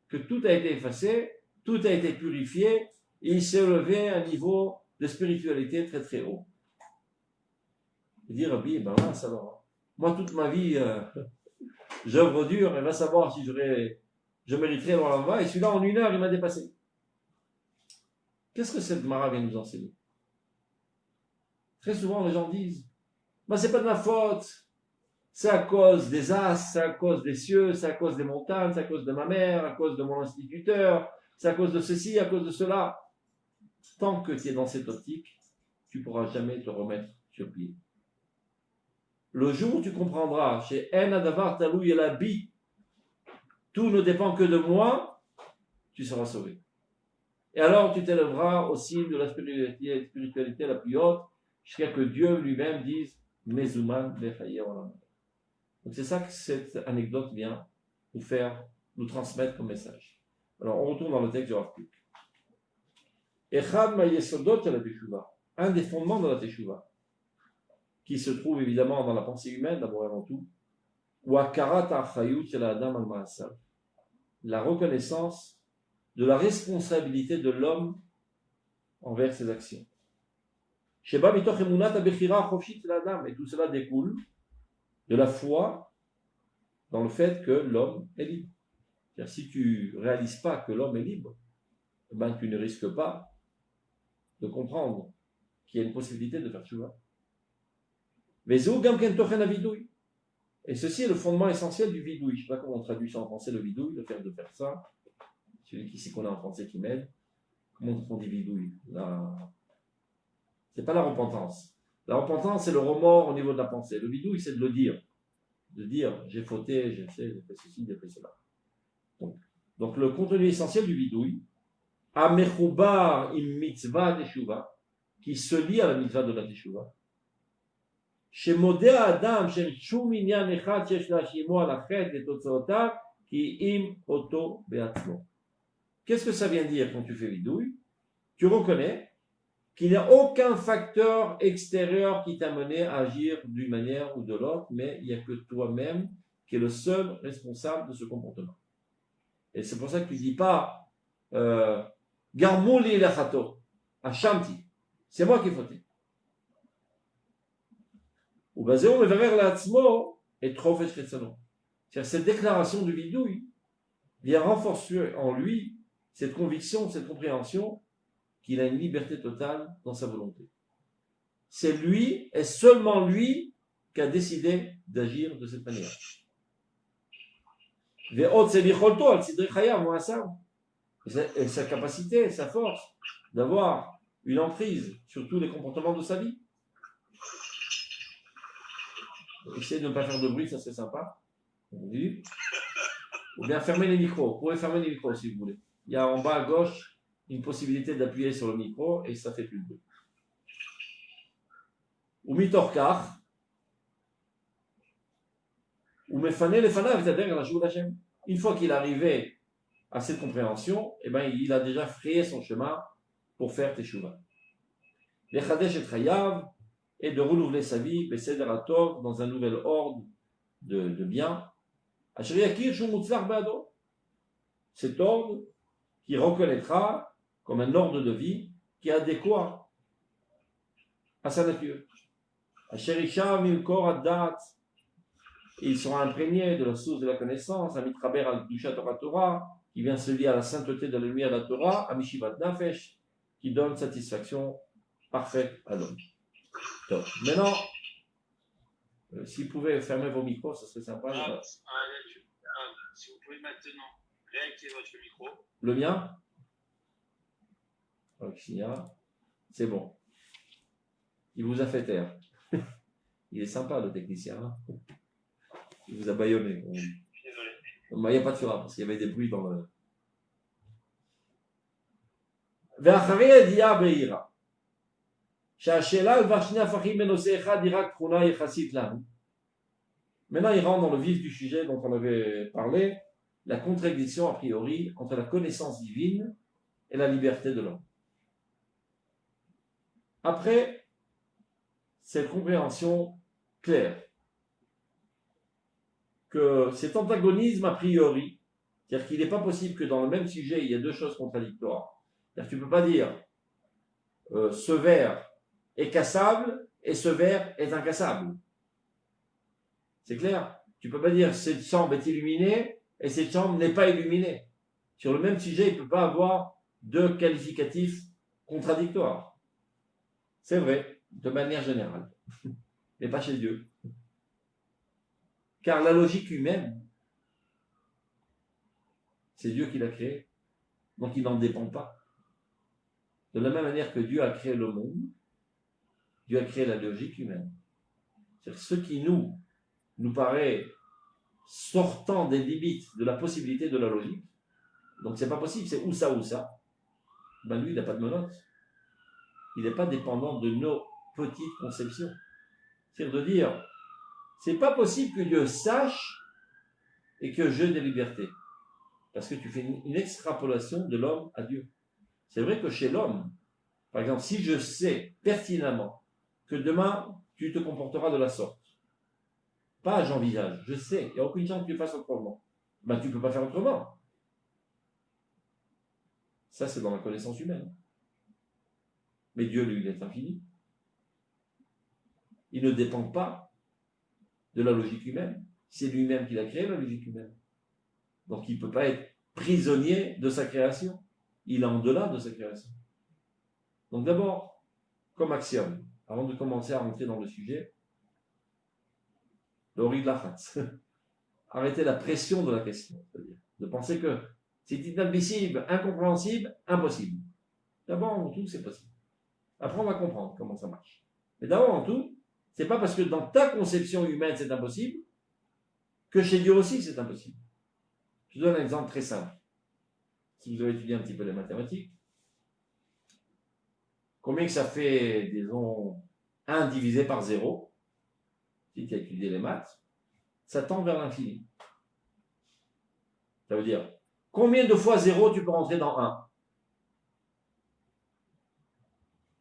S1: que tout a été effacé, tout a été purifié, et il s'est élevé à un niveau de spiritualité très très haut. Il dit, Rabbi, ben là, ça va. Moi, toute ma vie, j'œuvre dur, et va savoir si je mériterai dans la voie, et celui-là, en 1 heure, il m'a dépassé. Qu'est-ce que cette Mara vient nous enseigner? Très souvent, les gens disent, ben, c'est pas de ma faute, c'est à cause des astres, c'est à cause des cieux, c'est à cause des montagnes, c'est à cause de ma mère, à cause de mon instituteur, c'est à cause de ceci, à cause de cela. Tant que tu es dans cette optique, tu ne pourras jamais te remettre sur pied. Le jour où tu comprendras, chez En Adavar Talou Yelabi, tout ne dépend que de moi, tu seras sauvé. Et alors tu t'élèveras au signe de la spiritualité la plus haute, jusqu'à que Dieu lui-même dise Mezuman Bechaye Olam. Donc c'est ça que cette anecdote vient nous transmettre comme message. Alors on retourne dans le texte du Rav Kook. Echad Ma'yesodot la Teshuva, un des fondements de la Teshuva, qui se trouve évidemment dans la pensée humaine d'abord et avant tout, ou Akarat Achayut Shel Adam al Ma'asav, la reconnaissance de la responsabilité de l'homme envers ses actions. Sheba mitoch emunat habechira chofshit Shel Adam, et tout cela découle de la foi dans le fait que l'homme est libre. C'est-à-dire, si tu ne réalises pas que l'homme est libre, ben, tu ne risques pas de comprendre qu'il y a une possibilité de faire tchouva. Et ceci est le fondement essentiel du vidouille. Je ne sais pas comment on traduit ça en français, le vidouille, le fait de faire ça. Celui qui sait qu'on a en français qui m'aide. Comment on dit vidouille? C'est pas la repentance. La repentance, c'est le remords au niveau de la pensée. Le vidouille, c'est de le dire. De dire, j'ai fauté, j'ai fait ceci, j'ai fait cela. Donc le contenu essentiel du vidouille, Amechoubar im mitzvah teshuva, qui se lie à la mitzvah de la teshuva. Chez Modéa Adam, chez Shum Inyan Echad, chez Shlashimo Alachet et Totsotav, qui im oto beatzmo. Qu'est-ce que ça vient dire quand tu fais vidouille? Tu reconnais qu'il n'y a aucun facteur extérieur qui t'a mené à agir d'une manière ou de l'autre, mais il n'y a que toi-même qui est le seul responsable de ce comportement. Et c'est pour ça que tu ne dis pas Garmouli lechato, Hashamti, c'est moi qui ai fauté. Ou basé me verrer l'atzmo et trop fait chetzano. C'est-à-dire cette déclaration du vidouille vient renforcer en lui cette conviction, cette compréhension qu'il a une liberté totale dans sa volonté. C'est lui, et seulement lui, qui a décidé d'agir de cette manière. Et sa capacité, sa force d'avoir une emprise sur tous les comportements de sa vie. Essayez de ne pas faire de bruit, ça c'est sympa. Ou bien fermez les micros. Vous pouvez fermer les micros si vous voulez. Il y a en bas à gauche une possibilité d'appuyer sur le micro et ça fait plus de bruit. Ou mitorkar. Ou mefane les fanav, c'est-à-dire la joue d'Hachem. Une fois qu'il est arrivé à cette compréhension, eh ben, il a déjà frayé son chemin pour faire teshuva. Les chadesh et chayav, et de renouveler sa vie, dans un nouvel ordre de bien. Cet ordre qui reconnaîtra comme un ordre de vie qui est adéquat à sa nature. Ils seront imprégnés de la source de la connaissance, qui vient se lier à la sainteté de la lumière de la Torah, Amishivat Nafesh, qui donne satisfaction parfaite à l'homme. Donc, maintenant, si vous pouvez fermer vos micros, ça serait sympa.
S2: Si vous pouvez maintenant réactiver votre micro.
S1: Le mien? C'est bon. Il vous a fait taire. Il est sympa le technicien. Hein, il vous a bâillonné.
S2: Je suis désolé.
S1: Il n'y a pas de fura parce qu'il y avait des bruits dans le. Maintenant, il rentre dans le vif du sujet dont on avait parlé, la contradiction a priori entre la connaissance divine et la liberté de l'homme. Après cette compréhension claire que cet antagonisme a priori C'est-à-dire qu'il n'est pas possible que dans le même sujet, il y ait deux choses contradictoires. C'est-à-dire que tu ne peux pas dire ce verre est cassable et ce verre est incassable. C'est clair? Tu ne peux pas dire cette chambre est illuminée et cette chambre n'est pas illuminée. Sur le même sujet, il ne peut pas avoir deux qualificatifs contradictoires. C'est vrai, de manière générale, mais pas chez Dieu. Car la logique humaine, c'est Dieu qui l'a créée, donc il n'en dépend pas. De la même manière que Dieu a créé le monde, Dieu a créé la logique humaine. C'est-à-dire ce qui nous paraît sortant des limites de la possibilité de la logique, donc c'est pas possible, c'est ou ça, ben lui il n'a pas de menottes. Il n'est pas dépendant de nos petites conceptions. C'est-à-dire de dire, c'est pas possible que Dieu sache et que je des libertés. Parce que tu fais une extrapolation de l'homme à Dieu. C'est vrai que chez l'homme, par exemple, si je sais pertinemment que demain, tu te comporteras de la sorte, pas j'envisage, je sais, il n'y a aucune chance que tu fasses autrement, ben tu ne peux pas faire autrement. Ça, c'est dans la connaissance humaine. Mais Dieu, lui, il est infini. Il ne dépend pas de la logique humaine. C'est lui-même qui l'a créé, la logique humaine. Donc, il ne peut pas être prisonnier de sa création. Il est en delà de sa création. Donc, d'abord, comme axiome, avant de commencer à rentrer dans le sujet, le riz de la face. Arrêtez la pression de la question. C'est-à-dire de penser que c'est inadmissible, incompréhensible, impossible. D'abord, en tout, c'est possible. Après, on va comprendre comment ça marche. Mais d'abord, en tout, c'est pas parce que dans ta conception humaine, c'est impossible, que chez Dieu aussi, c'est impossible. Je vous donne un exemple très simple. Si vous avez étudié un petit peu les mathématiques, combien que ça fait, disons, 1 divisé par 0, si tu as étudié les maths, ça tend vers l'infini. Ça veut dire, combien de fois 0 tu peux rentrer dans 1?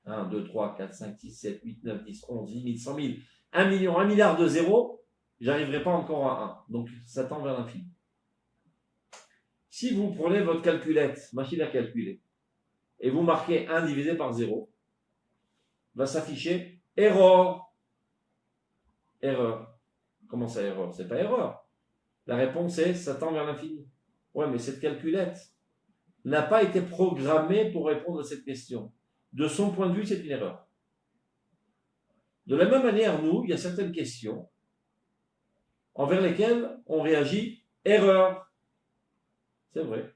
S1: 1, 2, 3, 4, 5, 6, 7, 8, 9, 10, 11, 10 000, 100 000, 1 million, 1 milliard de zéros, j'arriverai pas encore à 1. Donc, ça tend vers l'infini. Si vous prenez votre calculette, machine à calculer, et vous marquez 1 divisé par 0, va s'afficher erreur. Erreur. Comment ça, erreur? C'est pas erreur. La réponse est, ça tend vers l'infini. Ouais, mais cette calculette n'a pas été programmée pour répondre à cette question. De son point de vue, c'est une erreur. De la même manière, nous, il y a certaines questions envers lesquelles on réagit erreur. C'est vrai.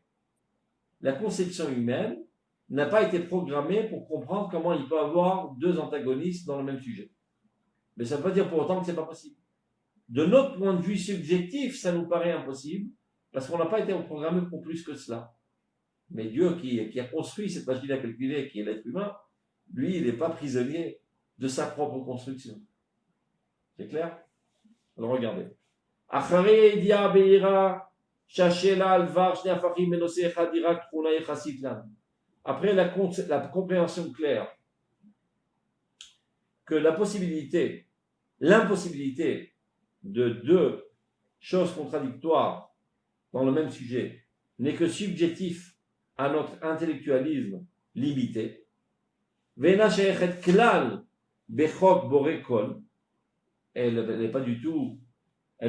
S1: La conception humaine n'a pas été programmée pour comprendre comment il peut y avoir deux antagonistes dans le même sujet. Mais ça ne veut pas dire pour autant que ce n'est pas possible. De notre point de vue subjectif, ça nous paraît impossible, parce qu'on n'a pas été programmé pour plus que cela. Mais Dieu qui a construit cette machine à calculer, qui est l'être humain, lui, il n'est pas prisonnier de sa propre construction. C'est clair? Alors regardez. Après la compréhension claire que l'impossibilité de deux choses contradictoires dans le même sujet n'est que subjectif à notre intellectualisme limité, elle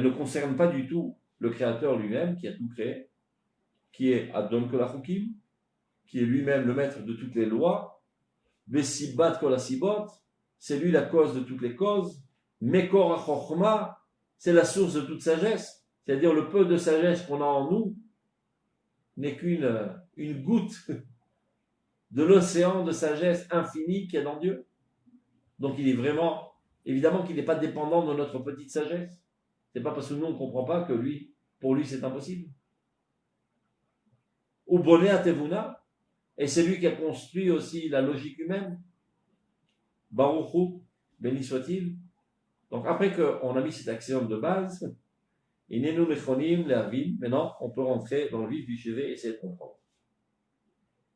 S1: ne concerne pas du tout le Créateur lui-même qui a tout créé, qui est Adon Kolachukim, qui est lui-même le maître de toutes les lois, Vesibat Kolasibot, c'est lui la cause de toutes les causes, Mekor HaChochma, c'est la source de toute sagesse, c'est-à-dire le peu de sagesse qu'on a en nous n'est qu'une goutte de l'océan de sagesse infinie qu'il y a dans Dieu. Donc il est vraiment, évidemment qu'il n'est pas dépendant de notre petite sagesse. C'est pas parce que nous on ne comprend pas que pour lui c'est impossible. Ou Boné Atevuna, et c'est lui qui a construit aussi la logique humaine. Baruch Hu, béni soit-il. Donc après qu'on a mis cet axiome de base, maintenant on peut rentrer dans le vif du sujet et essayer de comprendre.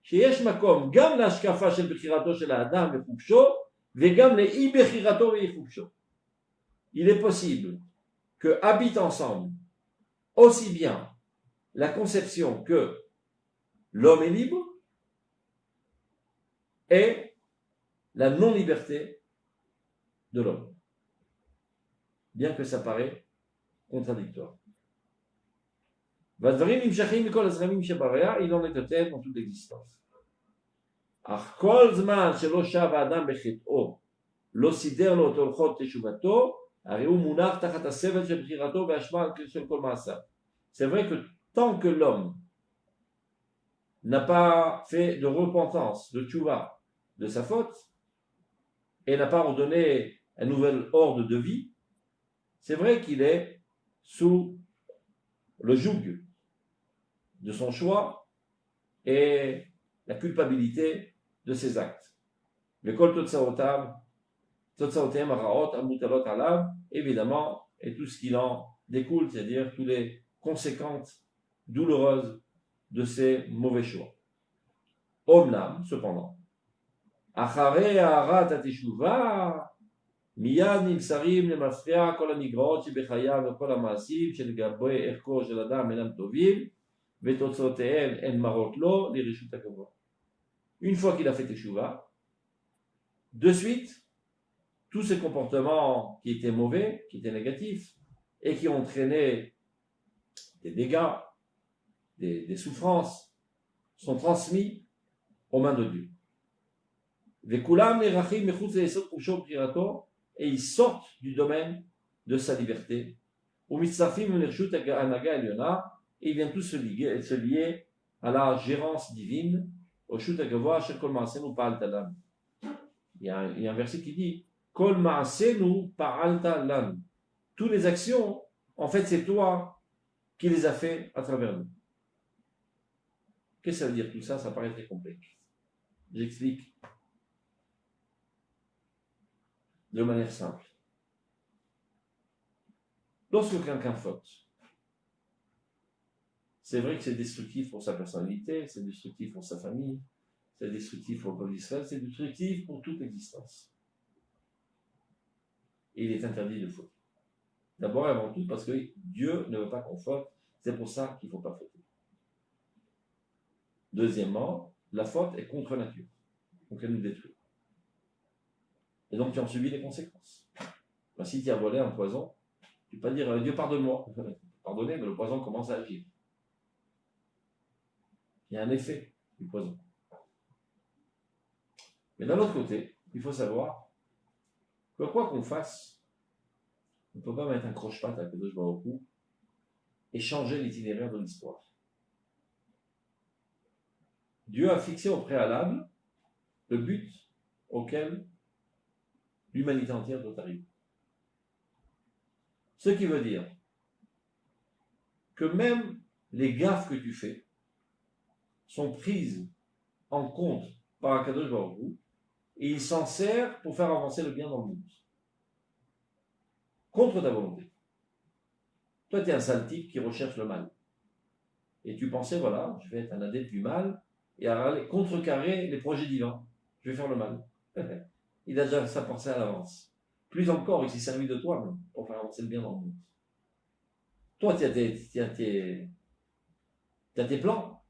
S1: שיש מקום גם להשקפה של בחירתו של האדם וחופשו וגם לאי בחירתו ואי חופשו. Il est possible que habitent ensemble aussi bien la conception que l'homme est libre et la non-liberté de l'homme. Bien que ça paraît contradictoire. Il en est de tel dans toute l'existence. C'est vrai que tant que l'homme n'a pas fait de repentance, de tchouva, de sa faute, et n'a pas ordonné un nouvel ordre de vie, c'est vrai qu'il est sous le joug de son choix et la culpabilité de ses actes. Évidemment, et tout ce qui en découle, c'est-à-dire toutes les conséquences douloureuses de ces mauvais choix. Omnam, cependant, Achare Aharat Ateshuva, מיד נמסרים למפרע כל המגרעות שבחייו וכל המעשים שלגבי ערכו של אדם אינם טובים ותוצאותיהם הן מראות לו לרשות הכבוד. Une fois qu'il a fait teshuva, de suite, tous ces comportements qui étaient mauvais, qui étaient négatifs et qui ont entraîné des dégâts, des souffrances, sont transmis aux mains de Dieu. וכולם נערכים מחוץ ליסוד חופשו ובחירתו, et ils sortent du domaine de sa liberté. Et ils viennent tous se lier à la gérance divine. Il y a un verset qui dit toutes les actions, en fait, c'est toi qui les as fait à travers nous. Qu'est-ce que ça veut dire tout ça? Ça paraît très complexe. J'explique de manière simple. Lorsque quelqu'un faute, c'est vrai que c'est destructif pour sa personnalité, c'est destructif pour sa famille, c'est destructif pour le peuple d'Israël, c'est destructif pour toute l'existence. Et il est interdit de faute. D'abord et avant tout parce que Dieu ne veut pas qu'on faute, c'est pour ça qu'il ne faut pas fauter. Deuxièmement, la faute est contre nature, donc elle nous détruit. Et donc tu en subis les conséquences. Ben, si tu as volé un poison, tu ne peux pas dire Dieu pardonne-moi. Pardonnez, mais le poison commence à agir. Il y a un effet du poison. Mais d'un autre côté, il faut savoir que quoi qu'on fasse, on ne peut pas mettre un croche-patte à Kadosh Baruch Hu et changer l'itinéraire de l'histoire. Dieu a fixé au préalable le but auquel l'humanité entière doit arriver. Ce qui veut dire que même les gaffes que tu fais sont prises en compte par Akadosh Baruch Hu et il s'en sert pour faire avancer le bien dans le monde. Contre ta volonté. Toi, tu es un sale type qui recherche le mal. Et tu pensais, voilà, je vais être un adepte du mal et à contrecarrer les projets divins. Je vais faire le mal. Il a déjà sa pensée à l'avance. Plus encore, il s'est servi de toi même, pour faire avancer le bien dans le monde. Toi, tu as tes plans,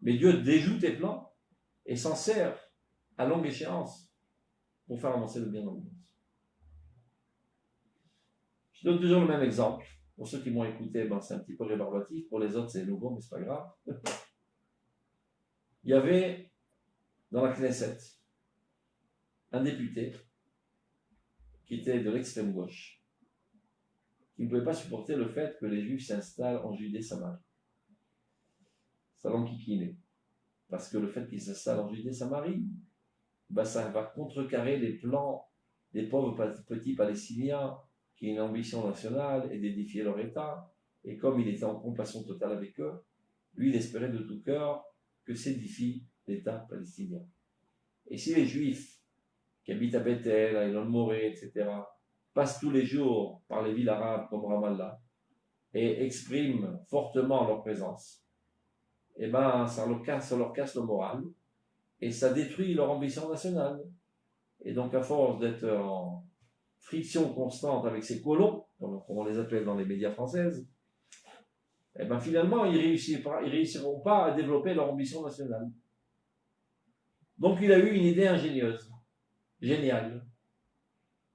S1: mais Dieu déjoue tes plans et s'en sert à longue échéance pour faire avancer le bien dans le monde. Je donne toujours le même exemple. Pour ceux qui m'ont écouté, ben, c'est un petit peu rébarbatif. Pour les autres, c'est nouveau, mais c'est pas grave. Il y avait dans la Knesset un député qui était de l'extrême gauche, qui ne pouvait pas supporter le fait que les Juifs s'installent en Judée-Samarie. Salon Kikiné. Parce que le fait qu'ils s'installent en Judée-Samarie, ben, ça va contrecarrer les plans des pauvres petits Palestiniens qui ont une ambition nationale et d'édifier leur État. Et comme il était en compassion totale avec eux, lui, il espérait de tout cœur que s'édifie l'État palestinien. Et si les Juifs qui habitent à Bethel, à Elon Moré, etc., passent tous les jours par les villes arabes comme Ramallah et expriment fortement leur présence, eh ben, ça leur casse le moral et ça détruit leur ambition nationale. Et donc, à force d'être en friction constante avec ces colons, comme on les appelle dans les médias françaises, eh ben finalement, ils réussiront pas à développer leur ambition nationale. Donc il a eu une idée ingénieuse, géniale.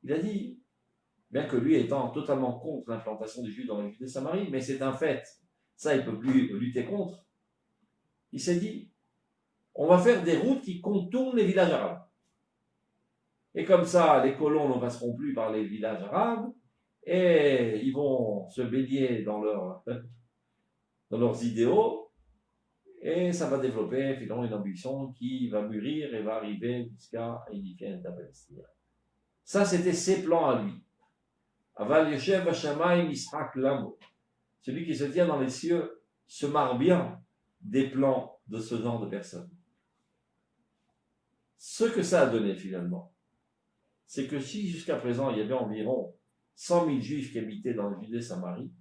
S1: Il a dit, bien que lui étant totalement contre l'implantation des Juifs dans la Judée-Samarie, mais c'est un fait, ça il ne peut plus lutter contre, il s'est dit, on va faire des routes qui contournent les villages arabes. Et comme ça, les colons ne passeront plus par les villages arabes, et ils vont se baigner dans leurs idéaux, et ça va développer finalement une ambition qui va mûrir et va arriver jusqu'à édifier un État palestinien. Ça, c'était ses plans à lui. Aval Yoshev Hashamayim Yishak Lamo. Celui qui se tient dans les cieux se marre bien des plans de ce genre de personnes. Ce que ça a donné finalement, c'est que si jusqu'à présent il y avait environ 100 000 juifs qui habitaient dans la Judée-Samarie,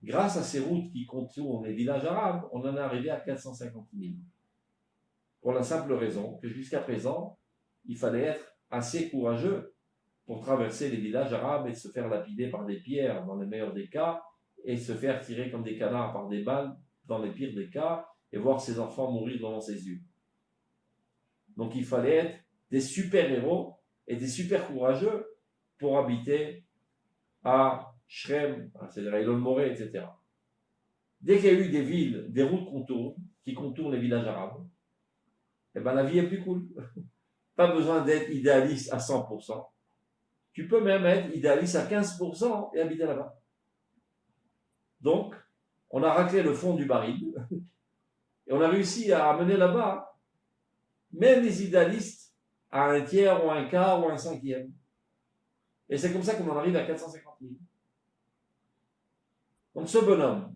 S1: grâce à ces routes qui contournent les villages arabes, on en est arrivé à 450 000. Pour la simple raison que jusqu'à présent, il fallait être assez courageux pour traverser les villages arabes et se faire lapider par des pierres dans le meilleur des cas, et se faire tirer comme des canards par des balles dans les pires des cas, et voir ses enfants mourir devant ses yeux. Donc il fallait être des super-héros et des super courageux pour habiter à Shrem, c'est-à-dire à Elon Moré, etc. Dès qu'il y a eu des villes, des routes qui contournent les villages arabes, eh ben la vie est plus cool. Pas besoin d'être idéaliste à 100%. Tu peux même être idéaliste à 15% et habiter là-bas. Donc, on a raclé le fond du baril et on a réussi à amener là-bas même les idéalistes à un tiers ou un quart ou un cinquième. Et c'est comme ça qu'on en arrive à 450 000. Donc ce bonhomme,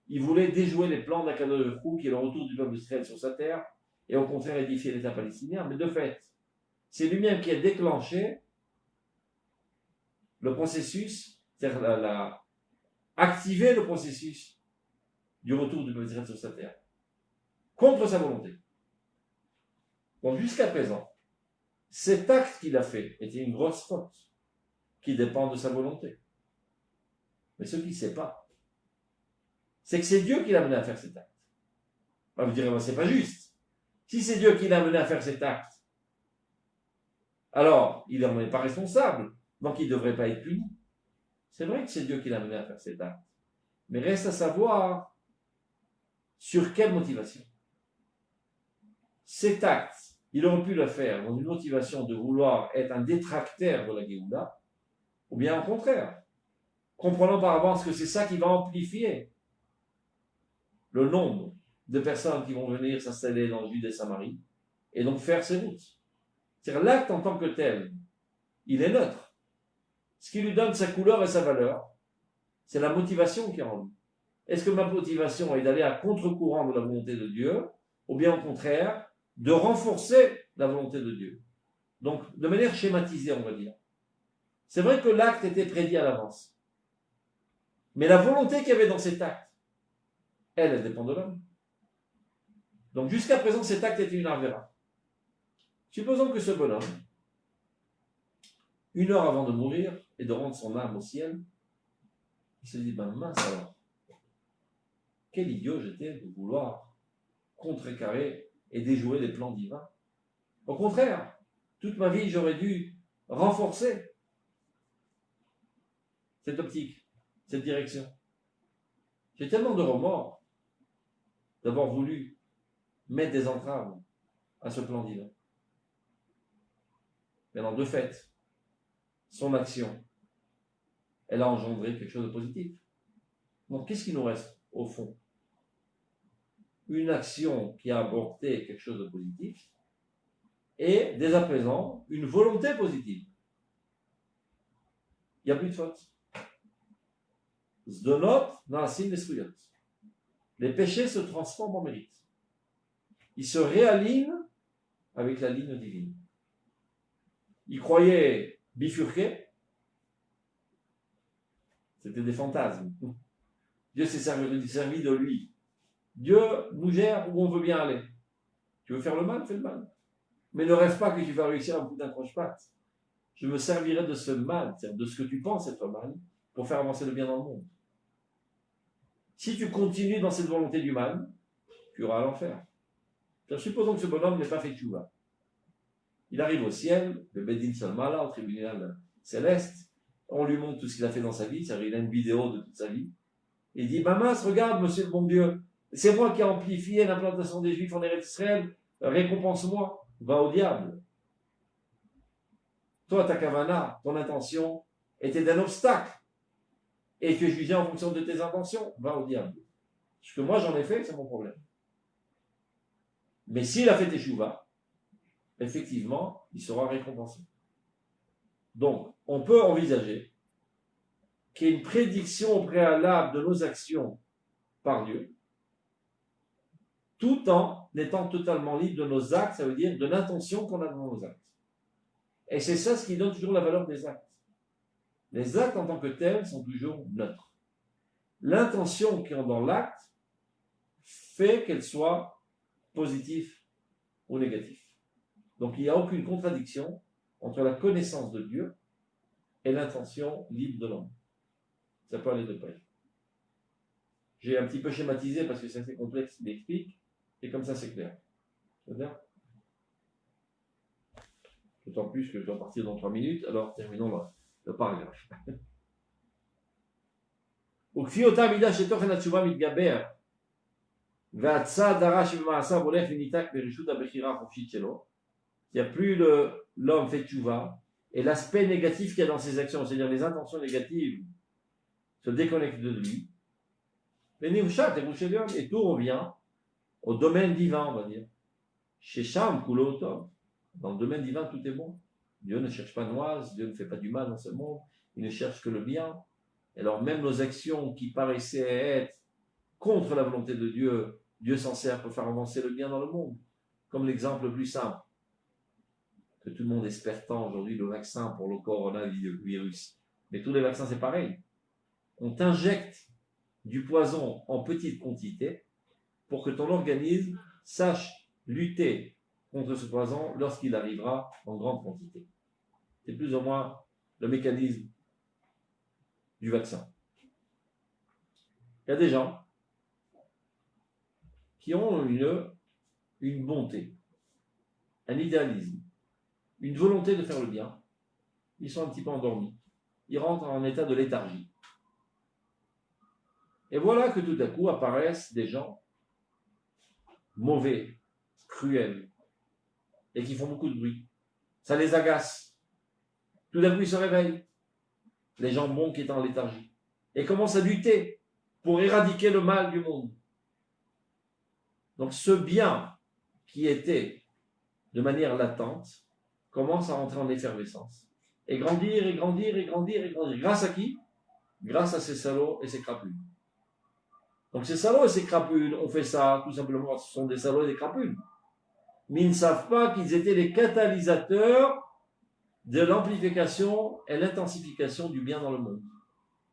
S1: il voulait déjouer les plans d'Akadosh Baruch Hu, qui est le retour du peuple d'Israël sur sa terre, et au contraire édifier l'État palestinien. Mais de fait, c'est lui-même qui a déclenché le processus, c'est-à-dire activé le processus du retour du peuple d'Israël sur sa terre, contre sa volonté. Donc jusqu'à présent, cet acte qu'il a fait était une grosse faute qui dépend de sa volonté. Mais ce qu'il ne sait pas, c'est que c'est Dieu qui l'a amené à faire cet acte. Vous direz, c'est pas juste. Si c'est Dieu qui l'a amené à faire cet acte, alors il n'en est pas responsable, donc il ne devrait pas être puni. C'est vrai que c'est Dieu qui l'a amené à faire cet acte. Mais reste à savoir sur quelle motivation. Cet acte, il aurait pu le faire dans une motivation de vouloir être un détracteur de la Géoula, ou bien au contraire, comprenant par avance que c'est ça qui va amplifier le nombre de personnes qui vont venir s'installer dans le Judée-Samarie, et donc faire ces routes. C'est-à-dire l'acte en tant que tel, il est neutre. Ce qui lui donne sa couleur et sa valeur, c'est la motivation qui est en lui. Est-ce que ma motivation est d'aller à contre-courant de la volonté de Dieu, ou bien au contraire, de renforcer la volonté de Dieu? Donc, de manière schématisée, on va dire. C'est vrai que l'acte était prédit à l'avance. Mais la volonté qu'il y avait dans cet acte, elle dépend de l'homme. Donc, jusqu'à présent, cet acte était une arvéra. Supposons que ce bonhomme, 1 heure avant de mourir et de rendre son âme au ciel, il se dit, mince alors, quel idiot j'étais de vouloir contrecarrer et déjouer les plans divins. Au contraire, toute ma vie, j'aurais dû renforcer cette optique, cette direction. J'ai tellement de remords d'avoir voulu mettre des entraves à ce plan divin. Maintenant, de fait, son action, elle a engendré quelque chose de positif. Donc, qu'est-ce qui nous reste, au fond? Une action qui a apporté quelque chose de positif, et dès à présent, une volonté positive. Il n'y a plus de faute. Zdonot dans la signe des Sruyot. Les péchés se transforment en mérite. Ils se réalignent avec la ligne divine. Ils croyaient bifurquer. C'était des fantasmes. Dieu s'est servi de lui. Dieu nous gère où on veut bien aller. Tu veux faire le mal, fais le mal. Mais ne rêve pas que tu vas réussir à bout d'un croche-patte. Je me servirai de ce mal, c'est-à-dire de ce que tu penses être mal, pour faire avancer le bien dans le monde. Si tu continues dans cette volonté du mal, tu iras à l'enfer. Supposons que ce bonhomme n'ait pas fait tchouva. Il arrive au ciel, le Bedin Salmala, au tribunal céleste, on lui montre tout ce qu'il a fait dans sa vie, c'est-à-dire il a une vidéo de toute sa vie. Il dit, Mamas, regarde, monsieur le bon Dieu, c'est moi qui ai amplifié l'implantation des Juifs en Eretz Israël, récompense-moi, va au diable. Toi, ta kavana, ton intention était d'un obstacle, et tu es jugé en fonction de tes intentions, va au diable. Ce que moi j'en ai fait, c'est mon problème. Mais s'il a fait teshuva, effectivement, il sera récompensé. Donc, on peut envisager qu'il y ait une prédiction au préalable de nos actions par Dieu, tout en étant totalement libre de nos actes, ça veut dire de l'intention qu'on a dans nos actes. Et c'est ça ce qui donne toujours la valeur des actes. Les actes en tant que tels sont toujours neutres. L'intention qui est dans l'acte fait qu'elle soit positive ou négative. Donc il n'y a aucune contradiction entre la connaissance de Dieu et l'intention libre de l'homme. Ça peut aller de pair. J'ai un petit peu schématisé parce que c'est assez complexe d'expliquer, et comme ça c'est clair. C'est-à-dire d'autant plus que je dois partir dans 3 minutes, alors terminons le paragraphe. וכפי אותה מידה שתוכן התשובה מתגבר והצד הרע שבמעשיו הולך וניתק ברשות הבחירה החופשית שלו, il n'y a plus l'homme fait tchouva, et l'aspect négatif qu'il y a dans ses actions, c'est-à-dire les intentions négatives, se déconnectent de lui, et tout revient au domaine divin, on va dire. Chez Sham, Kulotom, dans le domaine divin, tout est bon. Dieu ne cherche pas noise, Dieu ne fait pas du mal dans ce monde, il ne cherche que le bien. Alors même nos actions qui paraissaient être contre la volonté de Dieu, Dieu s'en sert pour faire avancer le bien dans le monde. Comme l'exemple le plus simple, que tout le monde espère tant aujourd'hui, le vaccin pour le coronavirus. Mais tous les vaccins, c'est pareil. On t'injecte du poison en petite quantité pour que ton organisme sache lutter contre ce poison lorsqu'il arrivera en grande quantité. C'est plus ou moins le mécanisme du vaccin. Il y a des gens qui ont une bonté, un idéalisme, une volonté de faire le bien. Ils sont un petit peu endormis. Ils rentrent en état de léthargie. Et voilà que tout à coup apparaissent des gens mauvais, cruels, et qui font beaucoup de bruit. Ça les agace. Tout d'un coup, ils se réveillent. Les gens bons qui étaient en léthargie. Et commencent à lutter pour éradiquer le mal du monde. Donc ce bien qui était de manière latente commence à rentrer en effervescence. Et grandir, et grandir, et grandir, et grandir. Grâce à qui? Grâce à ces salauds et ces crapules. Donc ces salauds et ces crapules ont fait ça, tout simplement, ce sont des salauds et des crapules. Mais ils ne savent pas qu'ils étaient les catalysateurs de l'amplification et l'intensification du bien dans le monde,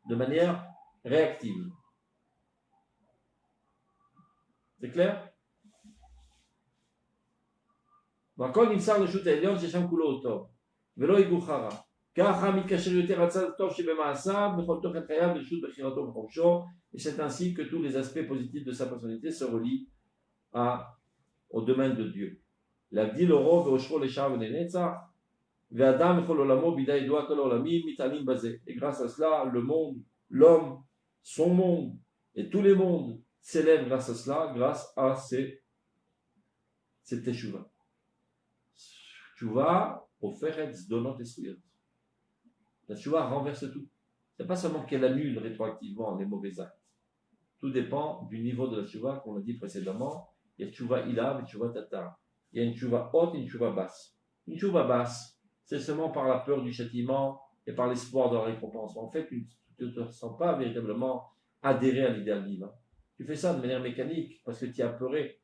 S1: de manière réactive. C'est clair? והכל נמסר לרשות העליון ששם כולו הוא טוב, ולא יגור חרא. ככה מתקשר יותר הצד הטוב שבמעשיו, בכל תוכן חייו לרשות בחירתו וחופשו, et c'est ainsi que tous les aspects positifs de sa personnalité se relient au domaine de Dieu. להגדיל אורו ואושרו לשעה ולנצח, ואדם וכל עולמו בידי ידוע כל העולמים מתעלים בזה. Et grâce à cela, le monde, l'homme, son monde, et tous les mondes s'élèvent grâce à cela, grâce à cette teshuva. Teshuva, oferet zdonot et suyot. La teshuva renverse tout. Ce n'est pas seulement qu'elle annule rétroactivement les mauvais actes. Tout dépend du niveau de la teshuva, qu'on a dit précédemment. Il y a teshuva ilav et teshuva tatar. Il y a une teshuva haute et une teshuva basse. Une teshuva basse, c'est seulement par la peur du châtiment et par l'espoir de la récompense. En fait, tu ne te sens pas véritablement adhérer à l'idéal divin. Tu fais ça de manière mécanique parce que tu as apeuré.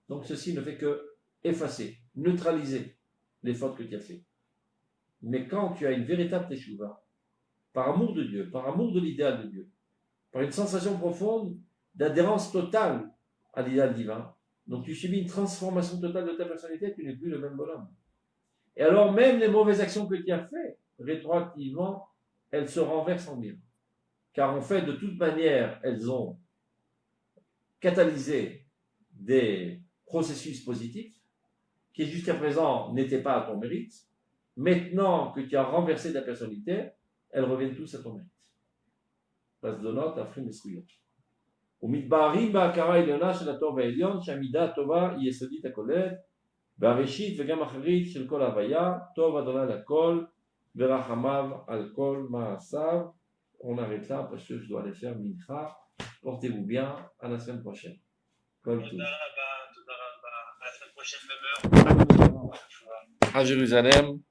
S1: Donc ceci ne fait que effacer, neutraliser les fautes que tu as faites. Mais quand tu as une véritable teshuva, par amour de Dieu, par amour de l'idéal de Dieu, par une sensation profonde d'adhérence totale à l'idéal divin, donc tu subis une transformation totale de ta personnalité, tu n'es plus le même bonhomme. Et alors même les mauvaises actions que tu as faites, rétroactivement, elles se renversent en bien. car en fait, de toute manière, elles ont catalysé des processus positifs qui jusqu'à présent n'étaient pas à ton mérite. Maintenant que tu as renversé ta personnalité, elles reviennent tous à ton mérite. Pazdonot, Afrim et Sriyot. ומתבהרים בהכרה העליונה של הטוב העליון שהמידה הטובה היא יסודית הכולל והראשית וגם אחרית של כל ההוויה, טוב אדוני לכל ורחמיו על כל מעשיו. On arrête là parce que je dois aller faire mincha. Portez-vous bien, à la semaine prochaine. Comme tout.
S2: תודה רבה, à la semaine prochaine, même heure.
S1: À Jérusalem.